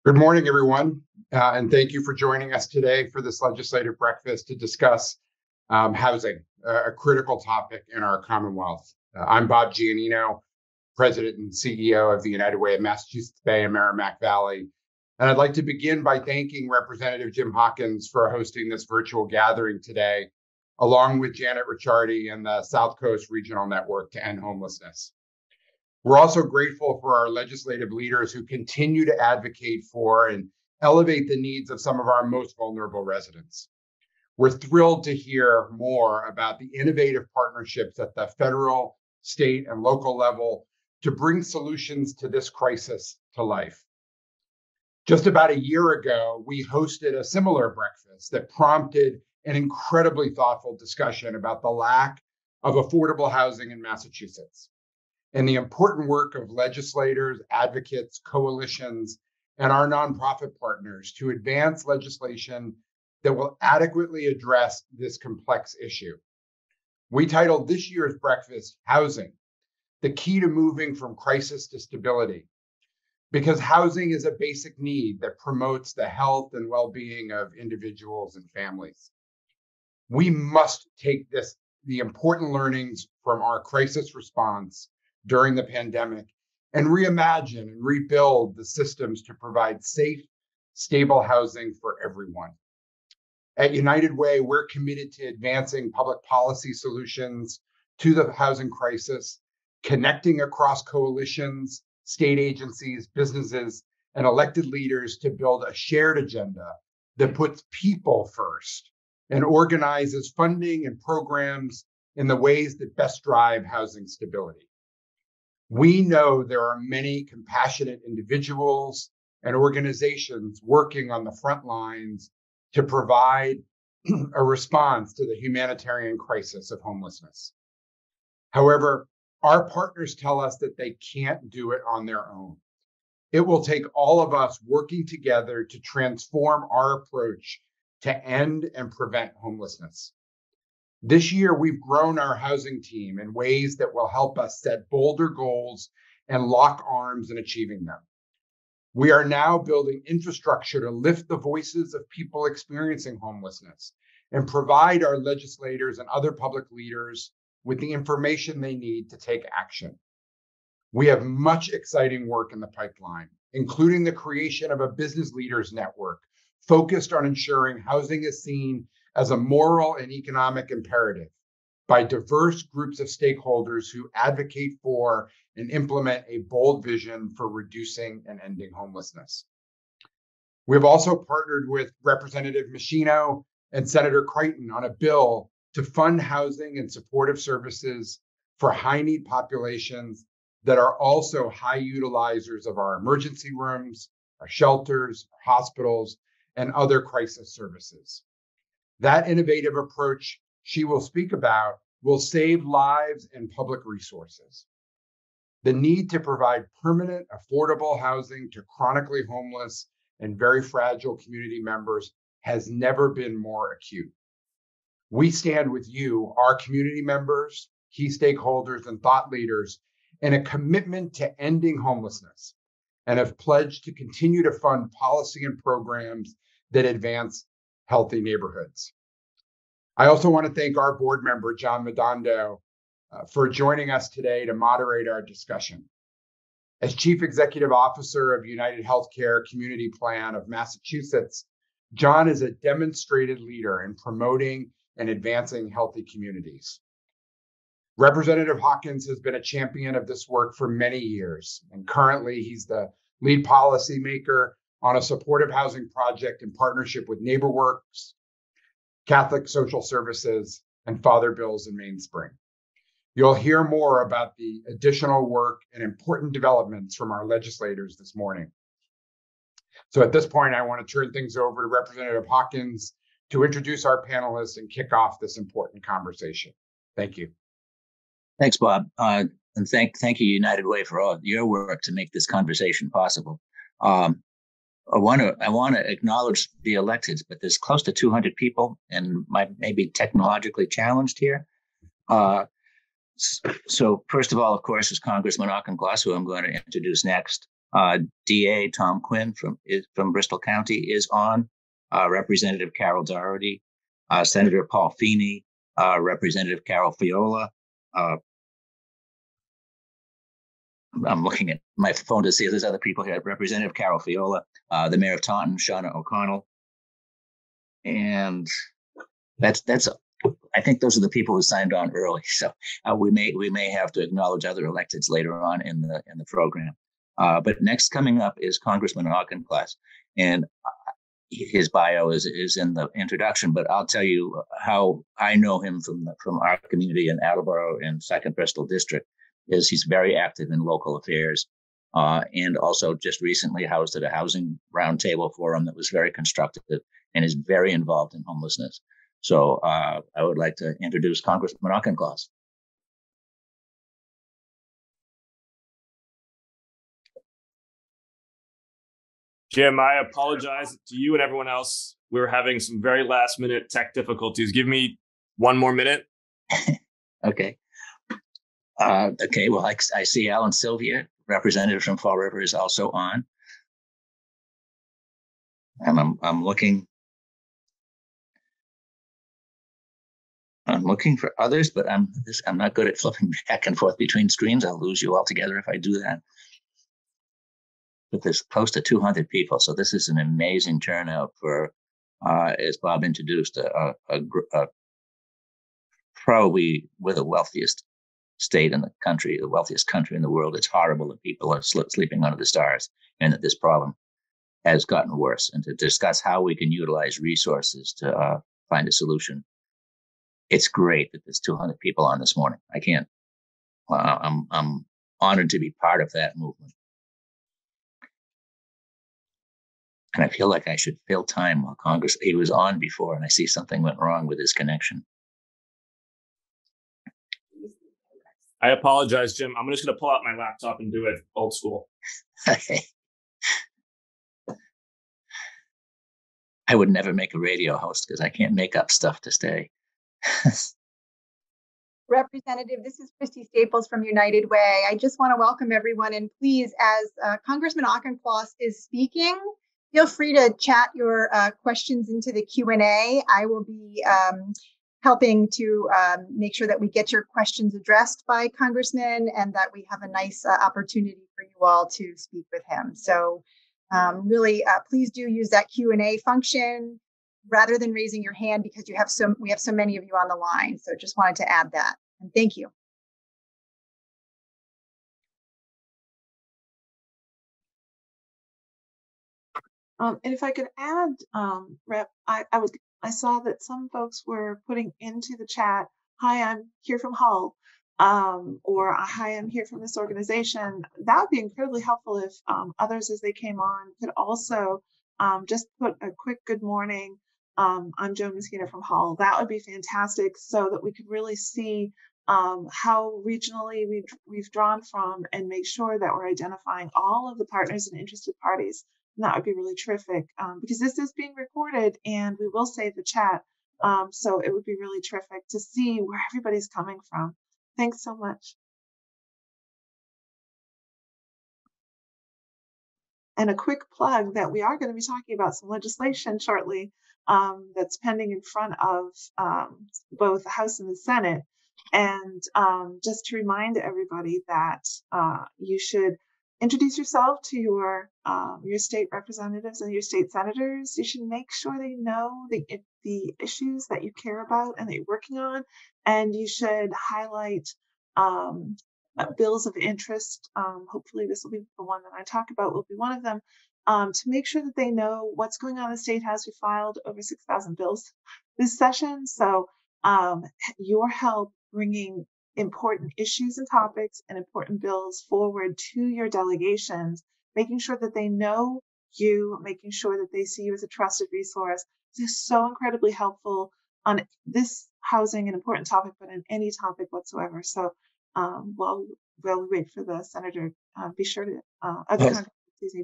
Good morning, everyone, and thank you for joining us today for this legislative breakfast to discuss housing, a critical topic in our Commonwealth. I'm Bob Giannino, President and CEO of the United Way of Massachusetts Bay and Merrimack Valley, and I'd like to begin by thanking Representative Jim Hawkins for hosting this virtual gathering today, along with Janet Ricciardi and the South Coast Regional Network to End Homelessness. We're also grateful for our legislative leaders who continue to advocate for and elevate the needs of some of our most vulnerable residents. We're thrilled to hear more about the innovative partnerships at the federal, state, and local level to bring solutions to this crisis to life. Just about a year ago, we hosted a similar breakfast that prompted an incredibly thoughtful discussion about the lack of affordable housing in Massachusetts and the important work of legislators, advocates, coalitions, and our nonprofit partners to advance legislation that will adequately address this complex issue. We titled this year's breakfast, Housing, the Key to Moving from Crisis to Stability, because housing is a basic need that promotes the health and well-being of individuals and families. We must take the important learnings from our crisis response during the pandemic and reimagine and rebuild the systems to provide safe, stable housing for everyone. At United Way, we're committed to advancing public policy solutions to the housing crisis, connecting across coalitions, state agencies, businesses, and elected leaders to build a shared agenda that puts people first and organizes funding and programs in the ways that best drive housing stability. We know there are many compassionate individuals and organizations working on the front lines to provide a response to the humanitarian crisis of homelessness. However, our partners tell us that they can't do it on their own. It will take all of us working together to transform our approach to end and prevent homelessness. This year, we've grown our housing team in ways that will help us set bolder goals and lock arms in achieving them. We are now building infrastructure to lift the voices of people experiencing homelessness and provide our legislators and other public leaders with the information they need to take action. We have much exciting work in the pipeline, including the creation of a business leaders network focused on ensuring housing is seen as a moral and economic imperative by diverse groups of stakeholders who advocate for and implement a bold vision for reducing and ending homelessness. We have also partnered with Representative Meschino and Senator Creighton on a bill to fund housing and supportive services for high-need populations that are also high utilizers of our emergency rooms, our shelters, our hospitals, and other crisis services. That innovative approach she will speak about will save lives and public resources. The need to provide permanent, affordable housing to chronically homeless and very fragile community members has never been more acute. We stand with you, our community members, key stakeholders, and thought leaders in a commitment to ending homelessness and have pledged to continue to fund policy and programs that advance healthy neighborhoods. I also want to thank our board member, John Meschino, for joining us today to moderate our discussion. As Chief Executive Officer of United Healthcare Community Plan of Massachusetts, John is a demonstrated leader in promoting and advancing healthy communities. Representative Hawkins has been a champion of this work for many years, and currently he's the lead policymaker on a supportive housing project in partnership with NeighborWorks, Catholic Social Services, and Father Bills in Mainspring. You'll hear more about the additional work and important developments from our legislators this morning. So at this point, I want to turn things over to Representative Hawkins to introduce our panelists and kick off this important conversation. Thank you. Thanks, Bob. And thank you, United Way, for all your work to make this conversation possible. I want to acknowledge the electeds, but there's close to 200 people and may be technologically challenged here. So first of all, of course, is Congressman Auchincloss, who I'm going to introduce next. DA Tom Quinn from Bristol County is on. Representative Carol Doherty, Senator Paul Feeney, Representative Carol Fiola. I'm looking at my phone to see if there's other people here. Representative Carol Fiola, the Mayor of Taunton, Shauna O'Connell, and that's. I think those are the people who signed on early. So we may have to acknowledge other electeds later on in the program. But next coming up is Congressman Auchincloss, and his bio is in the introduction. But I'll tell you how I know him from our community in Attleboro and Second Bristol District. Is he's very active in local affairs, and also just recently housed at a housing roundtable forum that was very constructive and is very involved in homelessness. So I would like to introduce Congressman Auchincloss. Jim, I apologize to you and everyone else. We were having some very last minute tech difficulties. Give me one more minute. Okay. Okay. Well, I see Alan Sylvia, representative from Fall River, is also on. And I'm looking for others, but I'm not good at flipping back and forth between screens. I'll lose you altogether if I do that. But there's close to 200 people, so this is an amazing turnout for, as Bob introduced, probably we're the wealthiest state in the country, the wealthiest country in the world. It's horrible that people are sleeping under the stars, and that this problem has gotten worse. And to discuss how we can utilize resources to find a solution. It's great that there's 200 people on this morning. I'm honored to be part of that movement. And I feel like I should fill time while he was on before, and I see something went wrong with his connection. I apologize, Jim. I'm just going to pull out my laptop and do it old school. Okay. I would never make a radio host because I can't make up stuff to stay. Representative, this is Christy Staples from United Way. I just want to welcome everyone, and please, as Congressman Auchincloss is speaking, feel free to chat your questions into the Q&A. I will be helping to make sure that we get your questions addressed by Congressman, and that we have a nice opportunity for you all to speak with him. So really, please do use that Q&A function rather than raising your hand, because we have so many of you on the line. So just wanted to add that, and thank you. And if I could add, Rep, I saw that some folks were putting into the chat, "Hi, I'm here from Hull," or "Hi, I'm here from this organization." That would be incredibly helpful if others, as they came on, could also just put a quick "Good morning. I'm Joan Meschino from Hull." That would be fantastic, so that we could really see how regionally we've drawn from, and make sure that we're identifying all of the partners and interested parties. And that would be really terrific, because this is being recorded and we will save the chat. So it would be really terrific to see where everybody's coming from. Thanks so much. And a quick plug that we are going to be talking about some legislation shortly that's pending in front of both the House and the Senate. And just to remind everybody that you should introduce yourself to your state representatives and your state senators. You should make sure they know the issues that you care about and that you're working on, and you should highlight bills of interest. Hopefully this will be the one that I talk about, will be one of them, to make sure that they know what's going on. The state has filed over 6,000 bills this session. So your help bringing important issues and topics and important bills forward to your delegations, making sure that they know you, making sure that they see you as a trusted resource, is so incredibly helpful on this housing, an important topic, but on any topic whatsoever. So while we wait for the senator, be sure to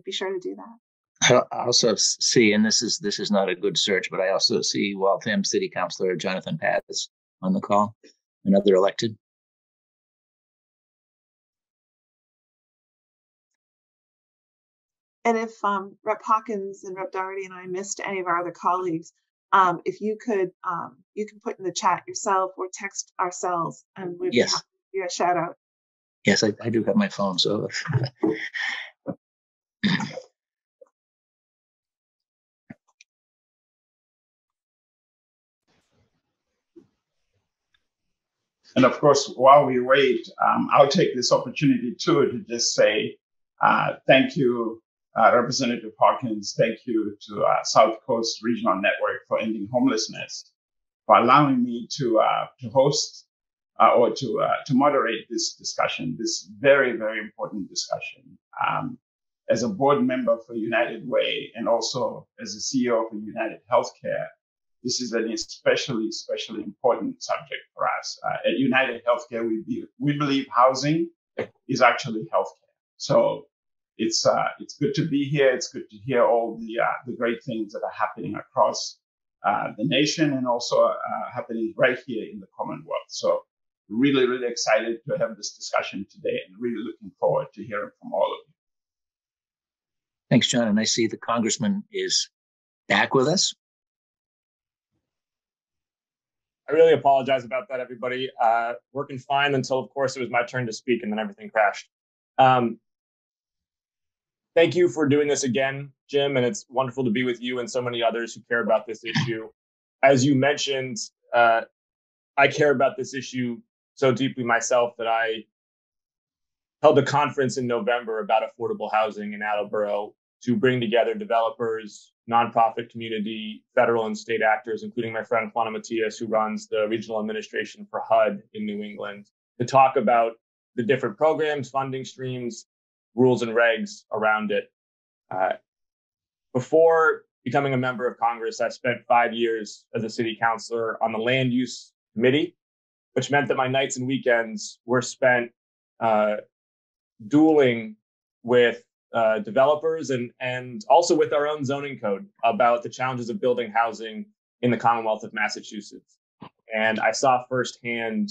be sure to do that. I also see, and this is not a good search, but I also see Waltham City Councilor Jonathan Paz on the call, another elected. And if Rep Hawkins and Rep Doherty and I missed any of our other colleagues, if you could, you can put in the chat yourself or text ourselves, and we'd be happy to give you a shout out. Yes, I do have my phone, so. And of course, while we wait, I'll take this opportunity too to just say thank you, Representative Hawkins. Thank you to South Coast Regional Network for Ending Homelessness for allowing me to host or to moderate this discussion, this very, very important discussion. As a board member for United Way and also as a CEO for United Healthcare, this is an especially important subject for us. At United Healthcare, we believe housing is actually healthcare. So it's good to be here. It's good to hear all the great things that are happening across the nation and also happening right here in the Commonwealth. So really, really excited to have this discussion today and really looking forward to hearing from all of you. Thanks, John. And I see the Congressman is back with us. I really apologize about that, everybody. Working fine until, of course, it was my turn to speak, and then everything crashed. Thank you for doing this again, Jim, and it's wonderful to be with you and so many others who care about this issue. As you mentioned, I care about this issue so deeply myself that I held a conference in November about affordable housing in Attleboro to bring together developers, nonprofit community, federal and state actors, including my friend Juana Matias, who runs the regional administration for HUD in New England, to talk about the different programs, funding streams, rules and regs around it. Before becoming a member of Congress, I spent 5 years as a city councilor on the land use committee, which meant that my nights and weekends were spent dueling with developers and also with our own zoning code about the challenges of building housing in the Commonwealth of Massachusetts. And I saw firsthand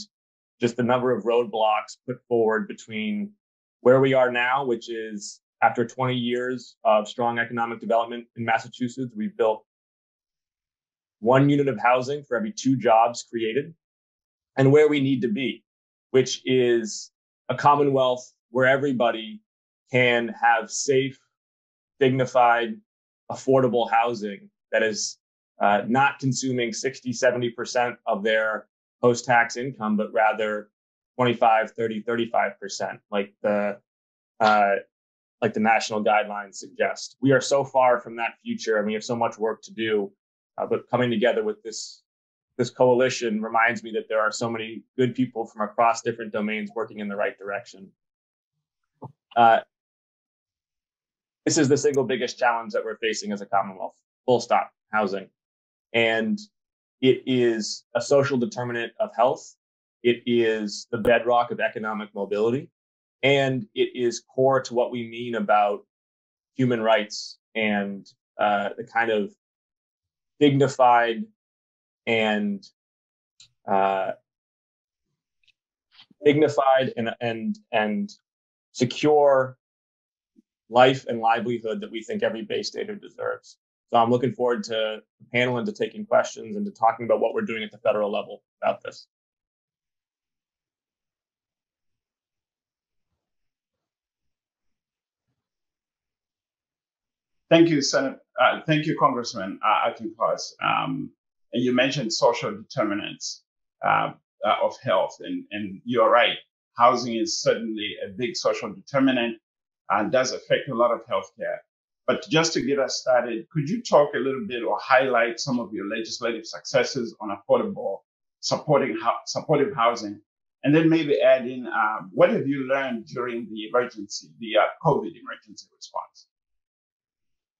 just the number of roadblocks put forward between where we are now, which is after 20 years of strong economic development in Massachusetts, we've built 1 unit of housing for every 2 jobs created, and where we need to be, which is a Commonwealth where everybody can have safe, dignified, affordable housing that is not consuming 60, 70% of their post-tax income, but rather 25, 30, 35%, like the national guidelines suggest. We are so far from that future, and we have so much work to do. But coming together with this coalition reminds me that there are so many good people from across different domains working in the right direction. This is the single biggest challenge that we're facing as a Commonwealth, full stop, housing. And it is a social determinant of health. It is the bedrock of economic mobility. And it is core to what we mean about human rights and the kind of dignified and secure life and livelihood that we think every Bay Stater deserves. So I'm looking forward to the panel and to taking questions and to talking about what we're doing at the federal level about this. Thank you, Senator. Thank you, Congressman Auchincloss. And you mentioned social determinants of health, and you're right. Housing is certainly a big social determinant and does affect a lot of healthcare. But just to get us started, could you talk a little bit or highlight some of your legislative successes on affordable, supportive housing, and then maybe add in what have you learned during the emergency, the COVID emergency response?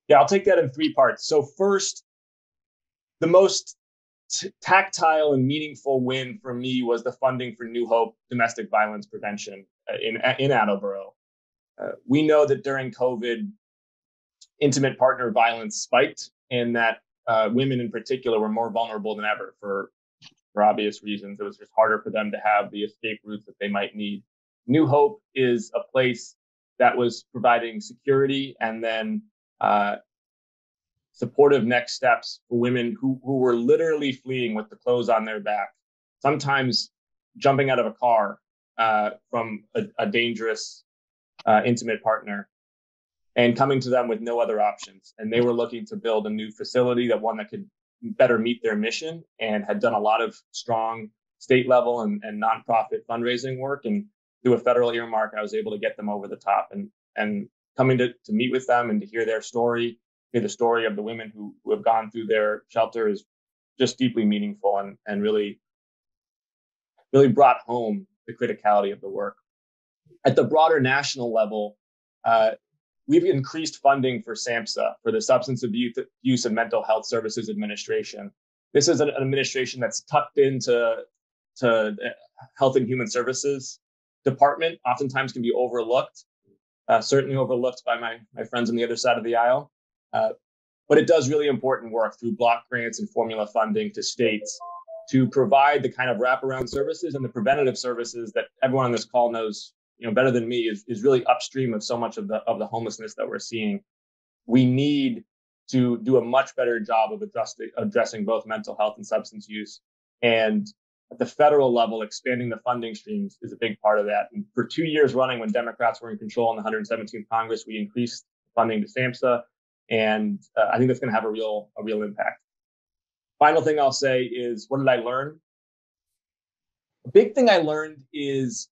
Yeah, I'll take that in 3 parts. So first, the most tactile and meaningful win for me was the funding for New Hope domestic violence prevention in Attleboro. We know that during COVID, intimate partner violence spiked, and that women in particular were more vulnerable than ever for obvious reasons. It was just harder for them to have the escape routes that they might need. New Hope is a place that was providing security and then supportive next steps for women who were literally fleeing with the clothes on their back, sometimes jumping out of a car from a dangerous, intimate partner, and coming to them with no other options. And they were looking to build a new facility, one that could better meet their mission, and had done a lot of strong state level and nonprofit fundraising work. And through a federal earmark, I was able to get them over the top. And coming to meet with them and to hear their story, hear the story of the women who have gone through their shelter, is just deeply meaningful and really brought home the criticality of the work. At the broader national level, we've increased funding for SAMHSA, for the Substance Abuse and Mental Health Services Administration. This is an administration that's tucked into Health and Human Services Department, oftentimes can be overlooked, certainly overlooked by my friends on the other side of the aisle. But it does really important work through block grants and formula funding to states to provide the kind of wraparound services and the preventative services that everyone on this call knows, better than me, is really upstream of so much of the homelessness that we're seeing. We need to do a much better job of addressing both mental health and substance use. And at the federal level, expanding the funding streams is a big part of that. And for 2 years running, when Democrats were in control in the 117th Congress, we increased funding to SAMHSA. And I think that's going to have a real impact. Final thing I'll say is, what did I learn? A big thing I learned is,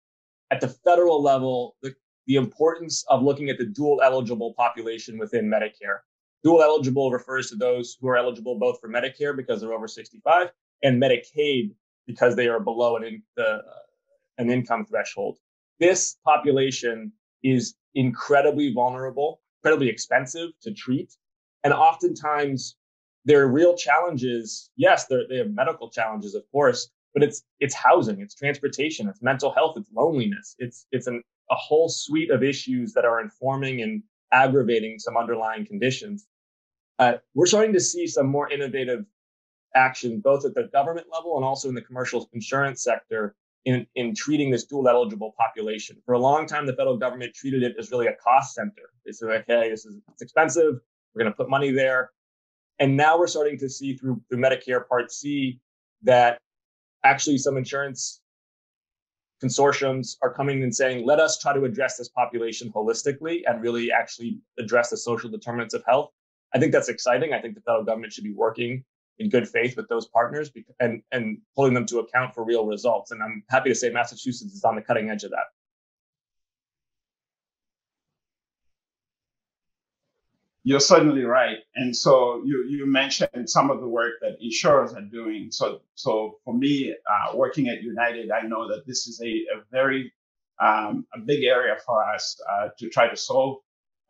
at the federal level, the importance of looking at the dual eligible population within Medicare. Dual eligible refers to those who are eligible both for Medicare because they're over 65 and Medicaid because they are below an income threshold. This population is incredibly vulnerable, incredibly expensive to treat. And oftentimes there are real challenges. Yes, they have medical challenges, of course, but it's housing, it's transportation, it's mental health, it's loneliness. It's a whole suite of issues that are informing and aggravating some underlying conditions. We're starting to see some more innovative action, both at the government level and also in the commercial insurance sector, in treating this dual eligible population. For a long time, the federal government treated it as really a cost center. They said, okay, it's expensive, we're going to put money there. And now we're starting to see through Medicare Part C that actually some insurance consortiums are coming and saying, let us try to address this population holistically and really actually address the social determinants of health. I think that's exciting. I think the federal government should be working in good faith with those partners and pulling them to account for real results. And I'm happy to say Massachusetts is on the cutting edge of that. You're certainly right. And so you mentioned some of the work that insurers are doing. So for me, working at United, I know that this is a very a big area for us to try to solve.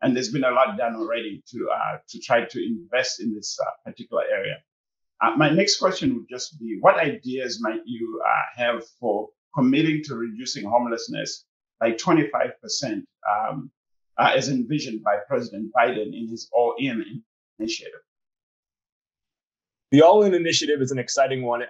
And there's been a lot done already to try to invest in this particular area. My next question would just be, what ideas might you have for committing to reducing homelessness by 25%? As envisioned by President Biden in his All-In initiative? The All-In initiative is an exciting one.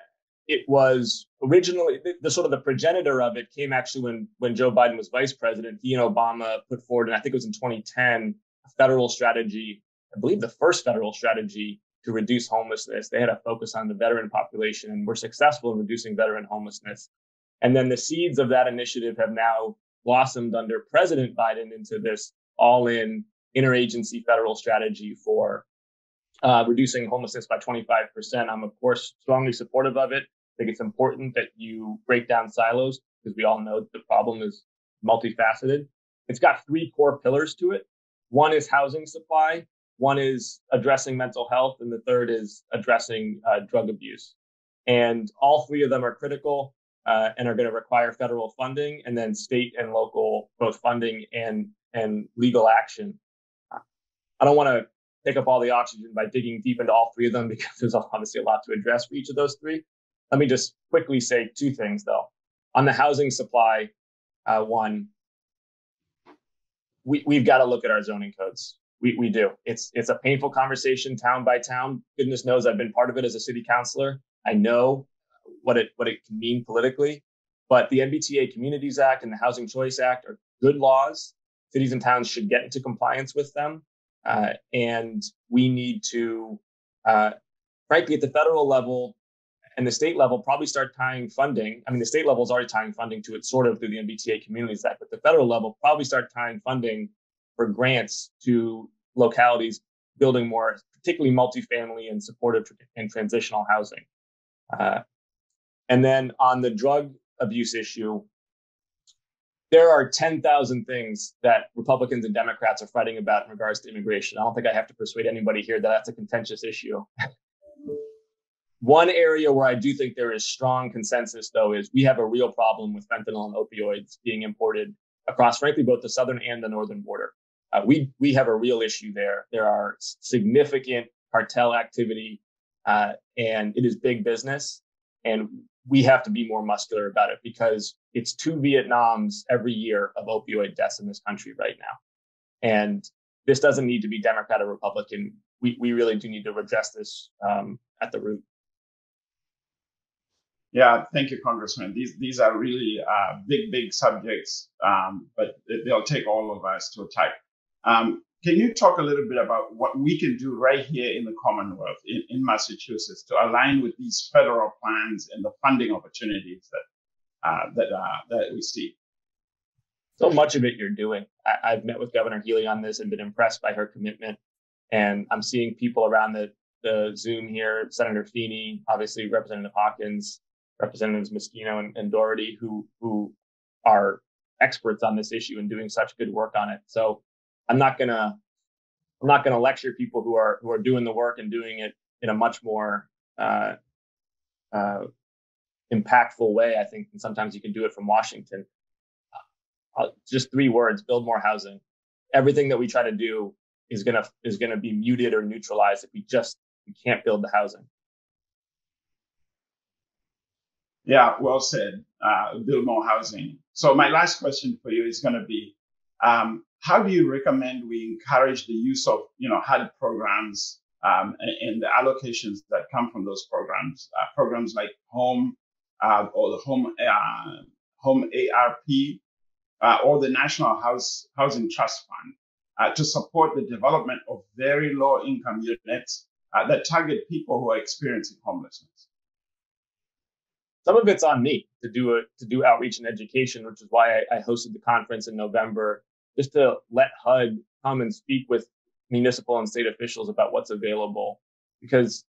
It was originally, the sort of the progenitor of it came actually when Joe Biden was vice president. He and Obama put forward, and I think it was in 2010, a federal strategy, I believe the first federal strategy to reduce homelessness. They had a focus on the veteran population and were successful in reducing veteran homelessness. And then the seeds of that initiative have now blossomed under President Biden into this all-in interagency federal strategy for reducing homelessness by 25%. I'm, of course, strongly supportive of it. I think it's important that you break down silos because we all know the problem is multifaceted. It's got three core pillars to it. One is housing supply, one is addressing mental health, and the third is addressing drug abuse. And all three of them are critical and are going to require federal funding and then state and local both funding and legal action. I don't want to take up all the oxygen by digging deep into all three of them because there's obviously a lot to address for each of those three. Let me just quickly say two things, though. On the housing supply, one, we've got to look at our zoning codes. We do. It's a painful conversation town by town. Goodness knows I've been part of it as a city councilor. I know what it can mean politically, but the MBTA Communities Act and the Housing Choice Act are good laws cities and towns should get into compliance with them. And we need to, frankly, at the federal level and the state level, probably start tying funding. I mean, the state level is already tying funding to it sort of through the MBTA Communities Act, but the federal level probably start tying funding for grants to localities building more, particularly multifamily and supportive and transitional housing. And then on the drug abuse issue, there are 10,000 things that Republicans and Democrats are fighting about in regards to immigration. I don't think I have to persuade anybody here that that's a contentious issue. One area where I do think there is strong consensus, though, is we have a real problem with fentanyl and opioids being imported across, frankly, both the southern and the northern border. We have a real issue there. There are significant cartel activity, and it is big business. And we have to be more muscular about it because it's 2 Vietnams every year of opioid deaths in this country right now. And this doesn't need to be Democrat or Republican. We really do need to address this at the root. Yeah, thank you, Congressman. These are really big subjects, but they'll take all of us to attack. Can you talk a little bit about what we can do right here in the Commonwealth, in Massachusetts, to align with these federal plans and the funding opportunities that we see? So much of it you're doing. I've met with Governor Healy on this and been impressed by her commitment. And I'm seeing people around the Zoom here, Senator Feeney, obviously Representative Hawkins, Representatives Meschino and Doherty, who are experts on this issue and doing such good work on it. So I'm not gonna lecture people who are doing the work and doing it in a much more impactful way, I think, and sometimes you can do it from Washington. Just 3 words: build more housing. Everything that we try to do is gonna be muted or neutralized if we can't build the housing. Yeah, well said. Build more housing. So my last question for you is going to be, how do you recommend we encourage the use of, HUD programs and the allocations that come from those programs, programs like Home or the Home ARP or the National Housing Trust Fund to support the development of very low income units that target people who are experiencing homelessness? Some of it's on me to do outreach and education, which is why I hosted the conference in November, just to let HUD come and speak with municipal and state officials about what's available. Because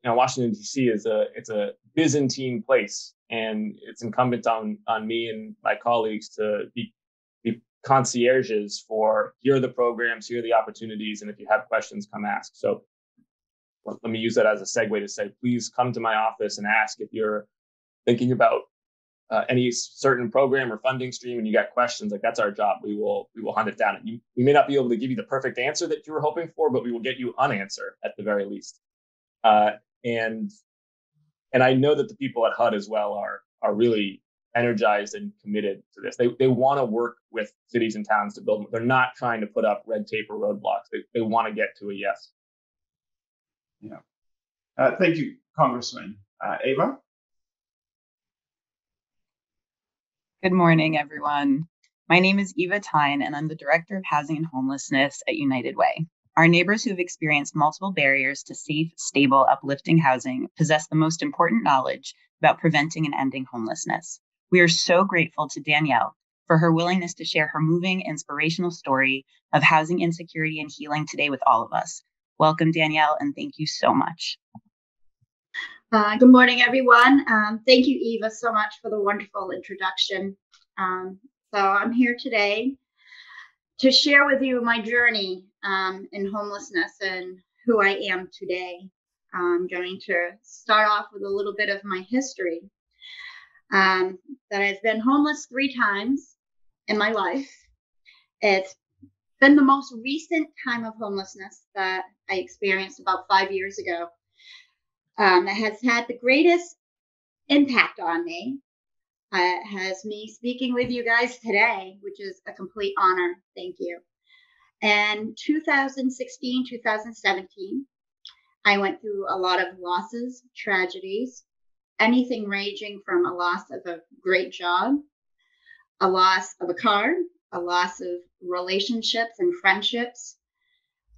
Washington D.C. it's a Byzantine place, and it's incumbent on me and my colleagues to be concierges for here are the programs, here are the opportunities, and if you have questions, come ask. So let me use that as a segue to say, please come to my office and ask if you're thinking about any certain program or funding stream and you got questions. Like, that's our job. We will hunt it down. We may not be able to give you the perfect answer that you were hoping for, but we will get you an answer at the very least. And I know that the people at HUD as well are really energized and committed to this. They want to work with cities and towns to build. They're not trying to put up red tape or roadblocks. They want to get to a yes. Yeah. Thank you, Congressman. Ava? Good morning, everyone. My name is Eva Tyne, and I'm the Director of Housing and Homelessness at United Way. Our neighbors who have experienced multiple barriers to safe, stable, uplifting housing possess the most important knowledge about preventing and ending homelessness. We are so grateful to Danielle for her willingness to share her moving, inspirational story of housing insecurity and healing today with all of us. Welcome, Danielle, and thank you so much. Good morning, everyone. Thank you, Eva, so much for the wonderful introduction. So I'm here today to share with you my journey in homelessness and who I am today. I'm going to start off with a little bit of my history. That I've been homeless 3 times in my life. It's been the most recent time of homelessness that I experienced about 5 years ago. It has had the greatest impact on me. It has me speaking with you guys today, which is a complete honor. Thank you. In 2016, 2017, I went through a lot of losses, tragedies, anything ranging from a loss of a great job, a loss of a car, a loss of relationships and friendships,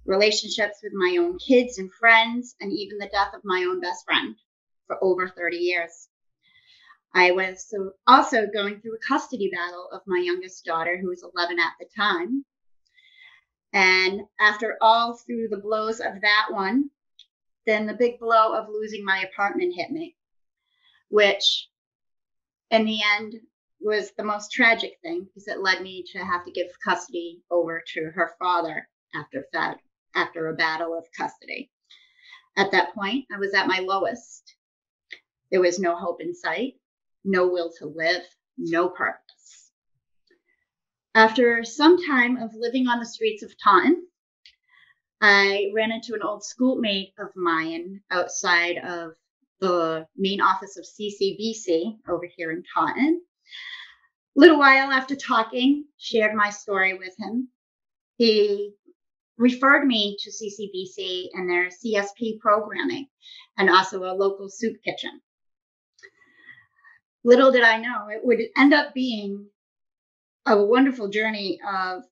relationships with my own kids and friends, and even the death of my own best friend for over 30 years. I was also going through a custody battle of my youngest daughter, who was 11 at the time. And after all through the blows of that one, then the big blow of losing my apartment hit me, which in the end was the most tragic thing because it led me to have to give custody over to her father after a battle of custody. At that point, I was at my lowest. There was no hope in sight, no will to live, no purpose. After some time of living on the streets of Taunton, I ran into an old schoolmate of mine outside of the main office of CCBC over here in Taunton. A little while after talking, shared my story with him. He referred me to CCBC and their CSP programming, and also a local soup kitchen. Little did I know it would end up being a wonderful journey of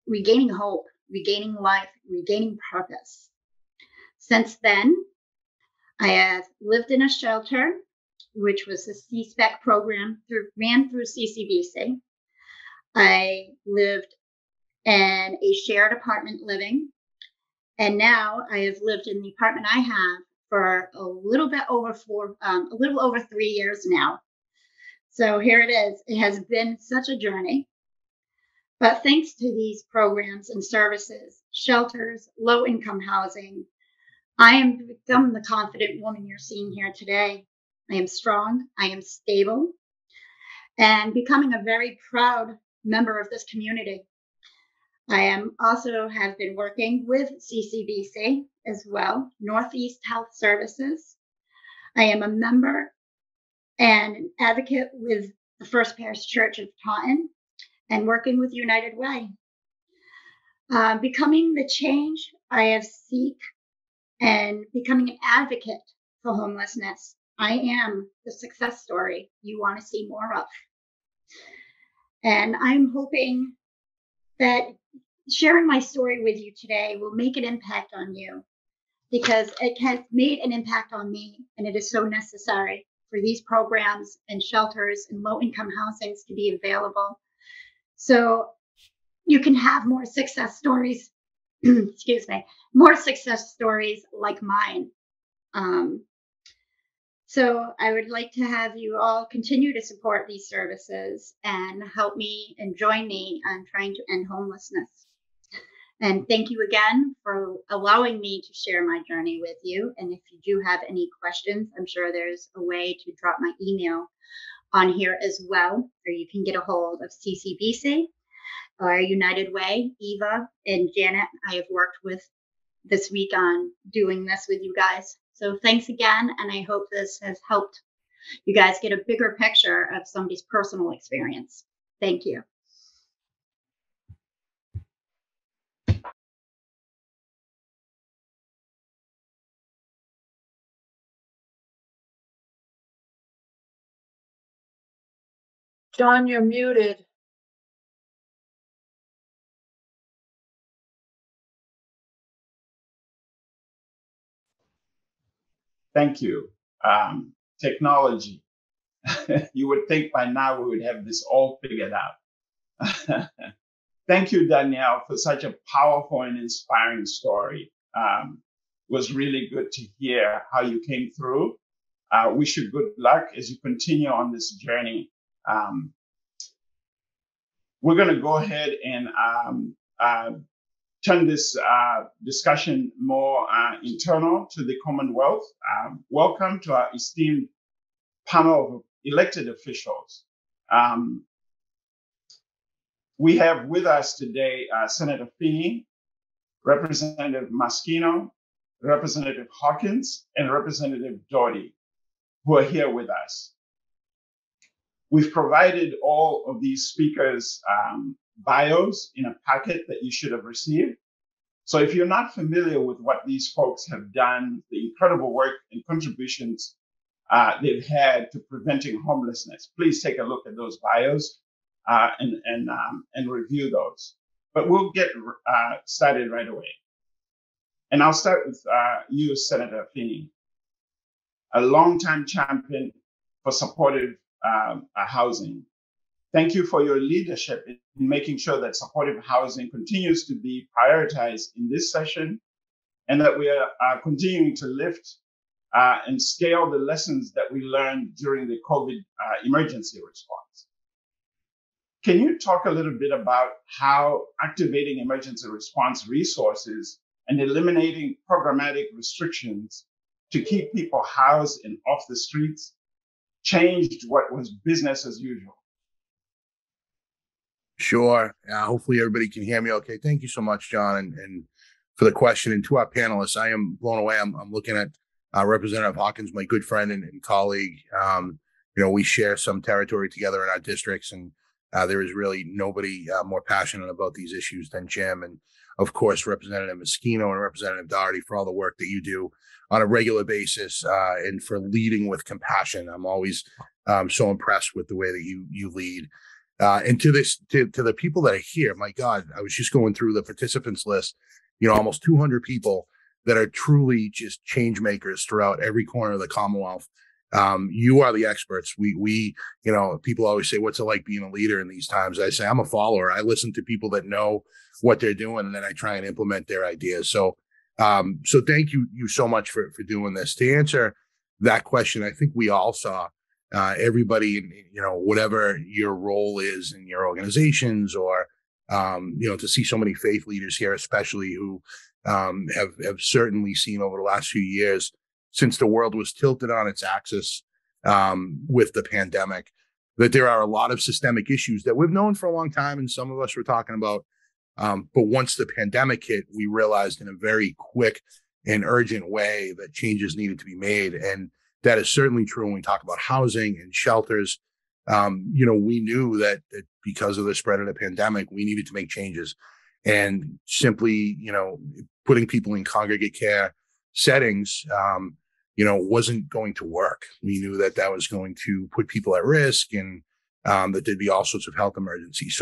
regaining hope, regaining life, regaining purpose. Since then, I have lived in a shelter, which was the C-SPEC program ran through CCBC. I lived in a shared apartment living, and now I have lived in the apartment I have for a little over 3 years now. So here it is. It has been such a journey. But thanks to these programs and services, shelters, low-income housing, I am become the confident woman you're seeing here today. I am strong, I am stable, and becoming a very proud member of this community. I am also have been working with CCBC as well, Northeast Health Services. I am a member and an advocate with the First Parish Church of Taunton and working with United Way. Becoming the change I have seek and becoming an advocate for homelessness. I am the success story you want to see more of. And I'm hoping that sharing my story with you today will make an impact on you, because it has made an impact on me, and it is so necessary for these programs and shelters and low-income housings to be available, so you can have more success stories, excuse me, more success stories like mine. So I would like to have you all continue to support these services and help me and join me on trying to end homelessness. And thank you again for allowing me to share my journey with you. And if you do have any questions, I'm sure there's a way to drop my email on here as well, or you can get a hold of CCBC or United Way. Eva and Janet, I have worked with this week on doing this with you guys. So thanks again, and I hope this has helped you guys get a bigger picture of somebody's personal experience. Thank you. John, you're muted. Thank you. Technology. You would think by now we would have this all figured out. Thank you, Danielle, for such a powerful and inspiring story. It was really good to hear how you came through. Wish you good luck as you continue on this journey. We're going to go ahead and turn this discussion more internal to the Commonwealth. Welcome to our esteemed panel of elected officials. We have with us today Senator Feeney, Representative Meschino, Representative Hawkins, and Representative Doherty, who are here with us. We've provided all of these speakers' bios in a packet that you should have received. So if you're not familiar with what these folks have done, the incredible work and contributions they've had to preventing homelessness, please take a look at those bios. and review those. But we'll get started right away. And I'll start with you, Senator Feeney, a longtime champion for supportive housing. Thank you for your leadership in making sure that supportive housing continues to be prioritized in this session, and that we are continuing to lift and scale the lessons that we learned during the COVID emergency response. Can you talk a little bit about how activating emergency response resources and eliminating programmatic restrictions to keep people housed and off the streets changed what was business as usual? Sure. Hopefully everybody can hear me okay. Thank you so much, John, and for the question. And to our panelists, I am blown away. I'm looking at Representative Hawkins, my good friend and colleague. We share some territory together in our districts, and there is really nobody more passionate about these issues than Jim. And of course, Representative Meschino and Representative Doherty for all the work that you do on a regular basis and for leading with compassion. I'm always so impressed with the way that you lead. And to the people that are here, my God, I was just going through the participants list, almost 200 people that are truly just change makers throughout every corner of the Commonwealth. You are the experts. We people always say, what's it like being a leader in these times? I say, I'm a follower. I listen to people that know what they're doing, and then I try and implement their ideas. So thank you so much for doing this. To answer that question, I think we all saw everybody, whatever your role is in your organizations, or to see so many faith leaders here, especially who have certainly seen over the last few years, since the world was tilted on its axis with the pandemic, that there are a lot of systemic issues that we've known for a long time, and some of us were talking about. But once the pandemic hit, we realized in a very quick and urgent way that changes needed to be made. And that is certainly true when we talk about housing and shelters. We knew that because of the spread of the pandemic, we needed to make changes. And simply, putting people in congregate care settings, wasn't going to work. We knew that was going to put people at risk, and that there'd be all sorts of health emergencies.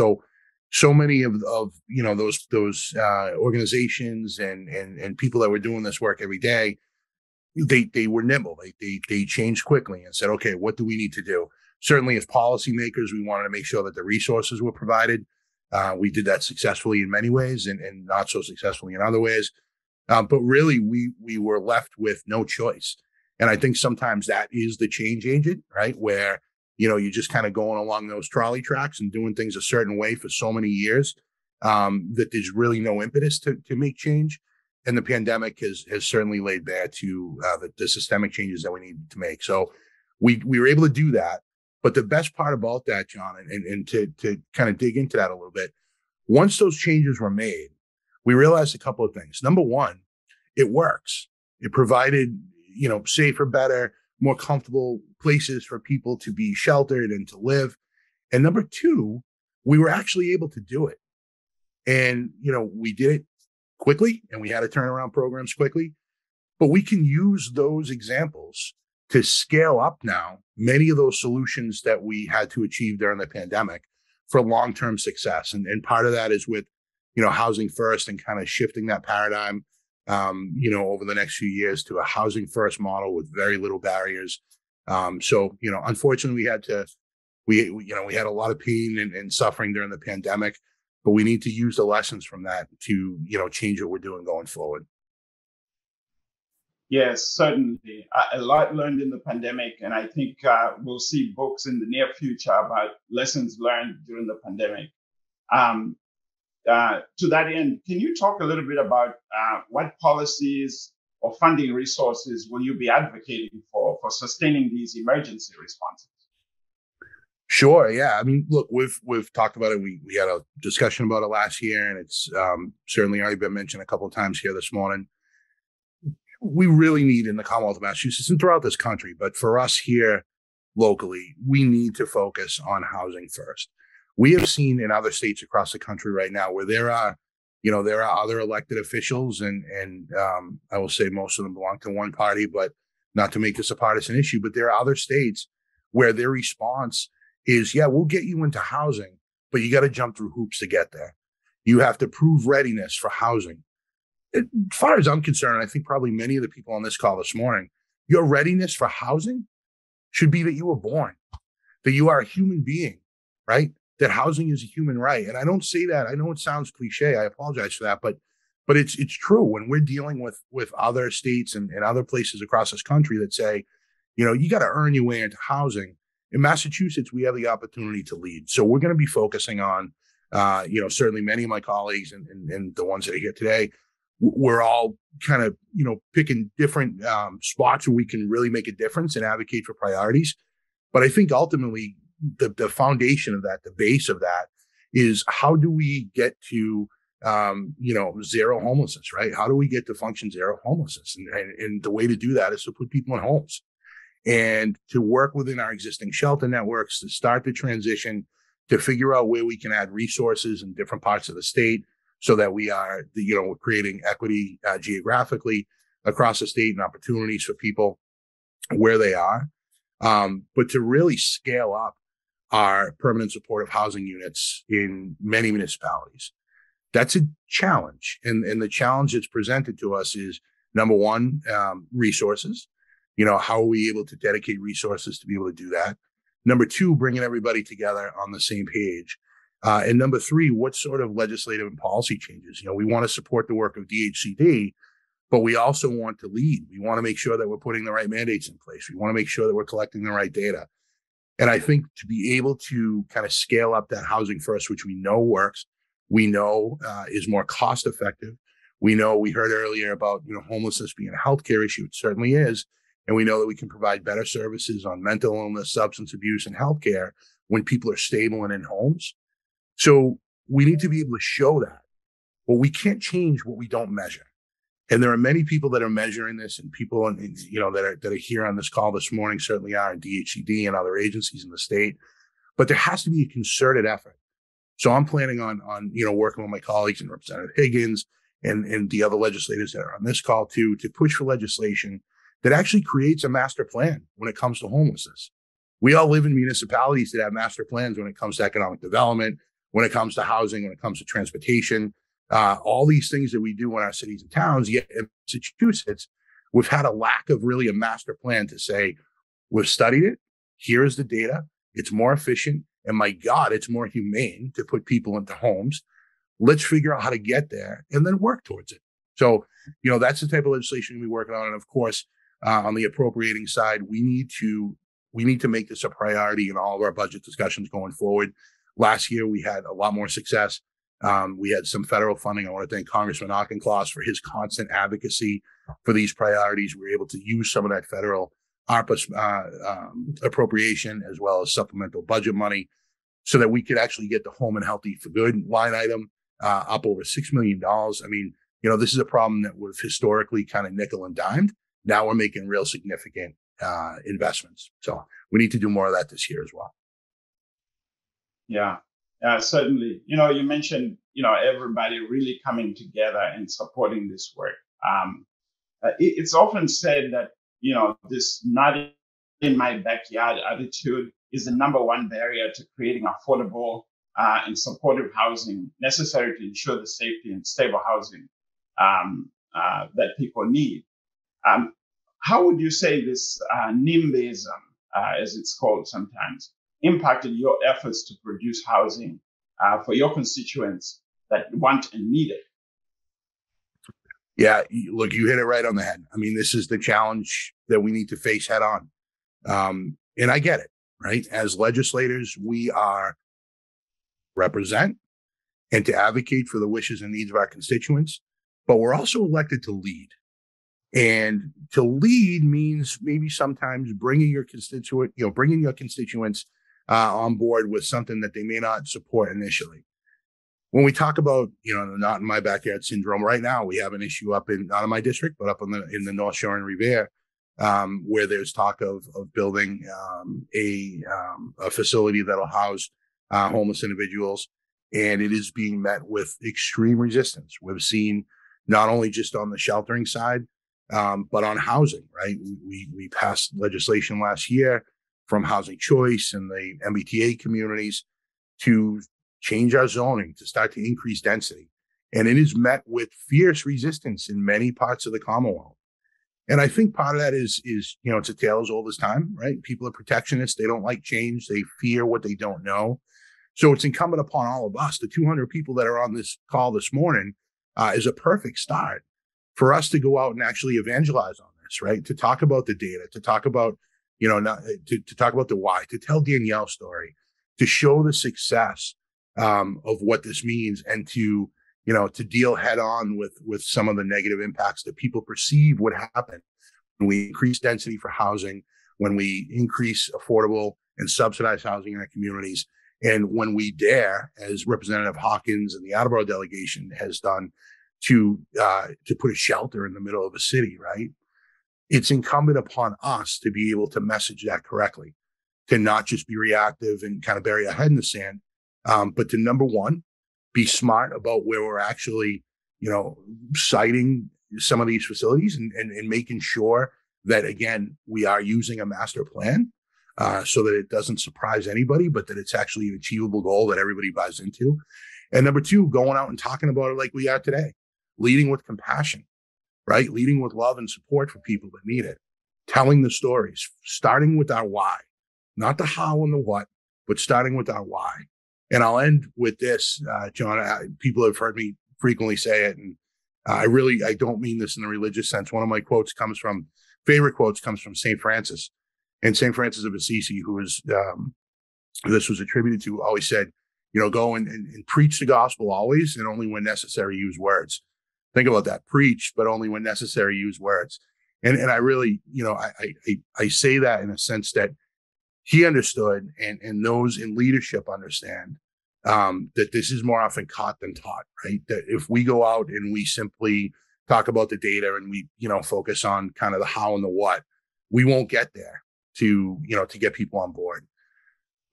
So many of those organizations and people that were doing this work every day, they were nimble. They changed quickly and said, okay, what do we need to do? Certainly as policymakers, we wanted to make sure that the resources were provided. We did that successfully in many ways and not so successfully in other ways. But really, we were left with no choice. And I think sometimes that is the change agent, right? Where, you're just kind of going along those trolley tracks and doing things a certain way for so many years that there's really no impetus to make change. And the pandemic has certainly laid bare to the systemic changes that we need to make. So we were able to do that. But the best part about that, John, and to kind of dig into that a little bit, once those changes were made, we realized a couple of things. Number one, it works. It provided, safer, better, more comfortable places for people to be sheltered and to live. And number two, we were actually able to do it. And, we did it quickly, and we had to turn around programs quickly. But we can use those examples to scale up now many of those solutions that we had to achieve during the pandemic for long-term success. And part of that is with, housing first and kind of shifting that paradigm, over the next few years to a housing first model with very little barriers. Unfortunately, we had a lot of pain and suffering during the pandemic, but we need to use the lessons from that to, change what we're doing going forward. Yes, certainly. A lot learned in the pandemic, and I think we'll see books in the near future about lessons learned during the pandemic. To that end, can you talk a little bit about what policies or funding resources will you be advocating for sustaining these emergency responses? Sure. Yeah. I mean, look, we've talked about it. We had a discussion about it last year, and it's certainly already been mentioned a couple of times here this morning. We really need in the Commonwealth of Massachusetts and throughout this country, but for us here locally, we need to focus on housing first. We have seen in other states across the country right now where there are other elected officials, and I will say most of them belong to one party, but not to make this a partisan issue, but there are other states where their response is, yeah, we'll get you into housing, but you got to jump through hoops to get there. You have to prove readiness for housing. As far as I'm concerned, I think probably many of the people on this call this morning, your readiness for housing should be that you were born, that you are a human being, right? That housing is a human right. And I don't say that. I know it sounds cliche. I apologize for that, but it's true. When we're dealing with other states and other places across this country that say, you got to earn your way into housing. In Massachusetts, we have the opportunity to lead. So we're going to be focusing on, certainly many of my colleagues and the ones that are here today, we're all kind of, picking different spots where we can really make a difference and advocate for priorities. But I think ultimately the foundation of that, the base of that is how do we get to, zero homelessness, right? How do we get to function zero homelessness? And the way to do that is to put people in homes and to work within our existing shelter networks, to start the transition, to figure out where we can add resources in different parts of the state so that we are, we're creating equity geographically across the state and opportunities for people where they are. But to really scale up our permanent supportive housing units in many municipalities. That's a challenge. And the challenge that's presented to us is, number one, resources. How are we able to dedicate resources to be able to do that? Number two, bringing everybody together on the same page. And number three, what sort of legislative and policy changes? We want to support the work of DHCD, but we also want to lead. We want to make sure that we're putting the right mandates in place. We want to make sure that we're collecting the right data. And I think to be able to kind of scale up that housing first, which we know works, we know is more cost effective. We heard earlier about, homelessness being a healthcare issue. It certainly is. And we know that we can provide better services on mental illness, substance abuse, and healthcare when people are stable and in homes. So we need to be able to show that. Well, we can't change what we don't measure. And there are many people that are measuring this, and people, that are here on this call this morning certainly are in DHCD and other agencies in the state. But there has to be a concerted effort. So I'm planning on working with my colleagues and Representative Higgins and the other legislators that are on this call to push for legislation that actually creates a master plan when it comes to homelessness. We all live in municipalities that have master plans when it comes to economic development, when it comes to housing, when it comes to transportation, all these things that we do in our cities and towns. Yet in Massachusetts, we've had a lack of really a master plan to say, we've studied it. Here is the data. It's more efficient. And my God, it's more humane to put people into homes. Let's figure out how to get there and then work towards it. So, that's the type of legislation we're working on. And of course, on the appropriating side, we need to make this a priority in all of our budget discussions going forward. Last year, we had a lot more success. We had some federal funding. I want to thank Congressman Auchincloss for his constant advocacy for these priorities. We were able to use some of that federal ARPA appropriation as well as supplemental budget money so that we could actually get the Home and Healthy for Good line item up over $6 million. I mean, this is a problem that we've historically kind of nickel and dimed. Now we're making real significant investments. So we need to do more of that this year as well. Yeah, certainly. You mentioned, everybody really coming together and supporting this work. It's often said that, this not in my backyard attitude is the number one barrier to creating affordable and supportive housing necessary to ensure the safety and stable housing that people need. How would you say this NIMBYism, as it's called sometimes, impacted your efforts to produce housing for your constituents that want and need it? Yeah, look, you hit it right on the head. I mean, this is the challenge that we need to face head on. And I get it, right? As legislators, we are represent and to advocate for the wishes and needs of our constituents, but we're also elected to lead. And to lead means maybe sometimes bringing your constituents on board with something that they may not support initially. When we talk about, not in my backyard syndrome, right now we have an issue up not in my district, but up in the North Shore and Revere, where there's talk of building a facility that'll house homeless individuals, and it is being met with extreme resistance. We've seen not only just on the sheltering side, but on housing, right? We passed legislation last year from Housing Choice and the MBTA communities to change our zoning, to start to increase density. And it is met with fierce resistance in many parts of the Commonwealth. And I think part of that is it's a tale as old as time, right? People are protectionists. They don't like change. They fear what they don't know. So it's incumbent upon all of us, the 200 people that are on this call this morning, is a perfect start for us to go out and actually evangelize on this, right? To talk about the data, to talk about, to talk about the why, to tell Danielle's story, to show the success of what this means, and to deal head on with some of the negative impacts that people perceive would happen when we increase density for housing, when we increase affordable and subsidized housing in our communities, and when we dare, as Representative Hawkins and the Attleboro delegation has done, to put a shelter in the middle of a city, right? It's incumbent upon us to be able to message that correctly, to not just be reactive and kind of bury our head in the sand, but to, number one, be smart about where we're actually, citing some of these facilities and making sure that, again, we are using a master plan so that it doesn't surprise anybody, but that it's actually an achievable goal that everybody buys into. And number two, going out and talking about it like we are today, leading with compassion, right? Leading with love and support for people that need it, telling the stories, starting with our why, not the how and the what, but starting with our why. And I'll end with this, John. People have heard me frequently say it, and I don't mean this in the religious sense. One of my favorite quotes comes from St. Francis. And St. Francis of Assisi, who is, this was attributed to, always said, go and preach the gospel always, and only when necessary use words. Think about that. Preach, but only when necessary use words. And I really, I say that in a sense that he understood, and those in leadership understand, that this is more often caught than taught, right? That if we go out and we simply talk about the data and we, focus on kind of the how and the what, we won't get there to get people on board.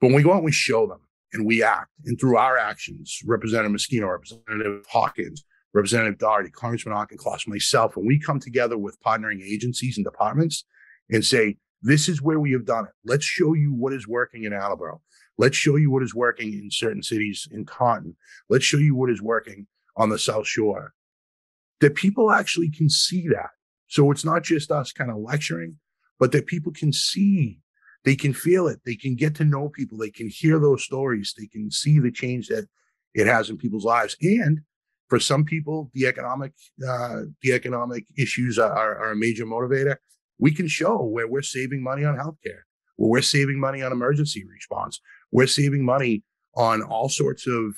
But when we go out and we show them and we act, and through our actions, Representative Meschino, Representative Hawkins, Representative Doherty, Congressman Auchincloss, myself, when we come together with partnering agencies and departments and say, this is where we have done it. Let's show you what is working in Attleboro. Let's show you what is working in certain cities in Taunton. Let's show you what is working on the South Shore. That people actually can see that. So it's not just us kind of lecturing, but that people can see, they can feel it, they can get to know people, they can hear those stories, they can see the change that it has in people's lives. And for some people, the economic issues are a major motivator. We can show where we're saving money on healthcare, where we're saving money on emergency response, we're saving money on all sorts of,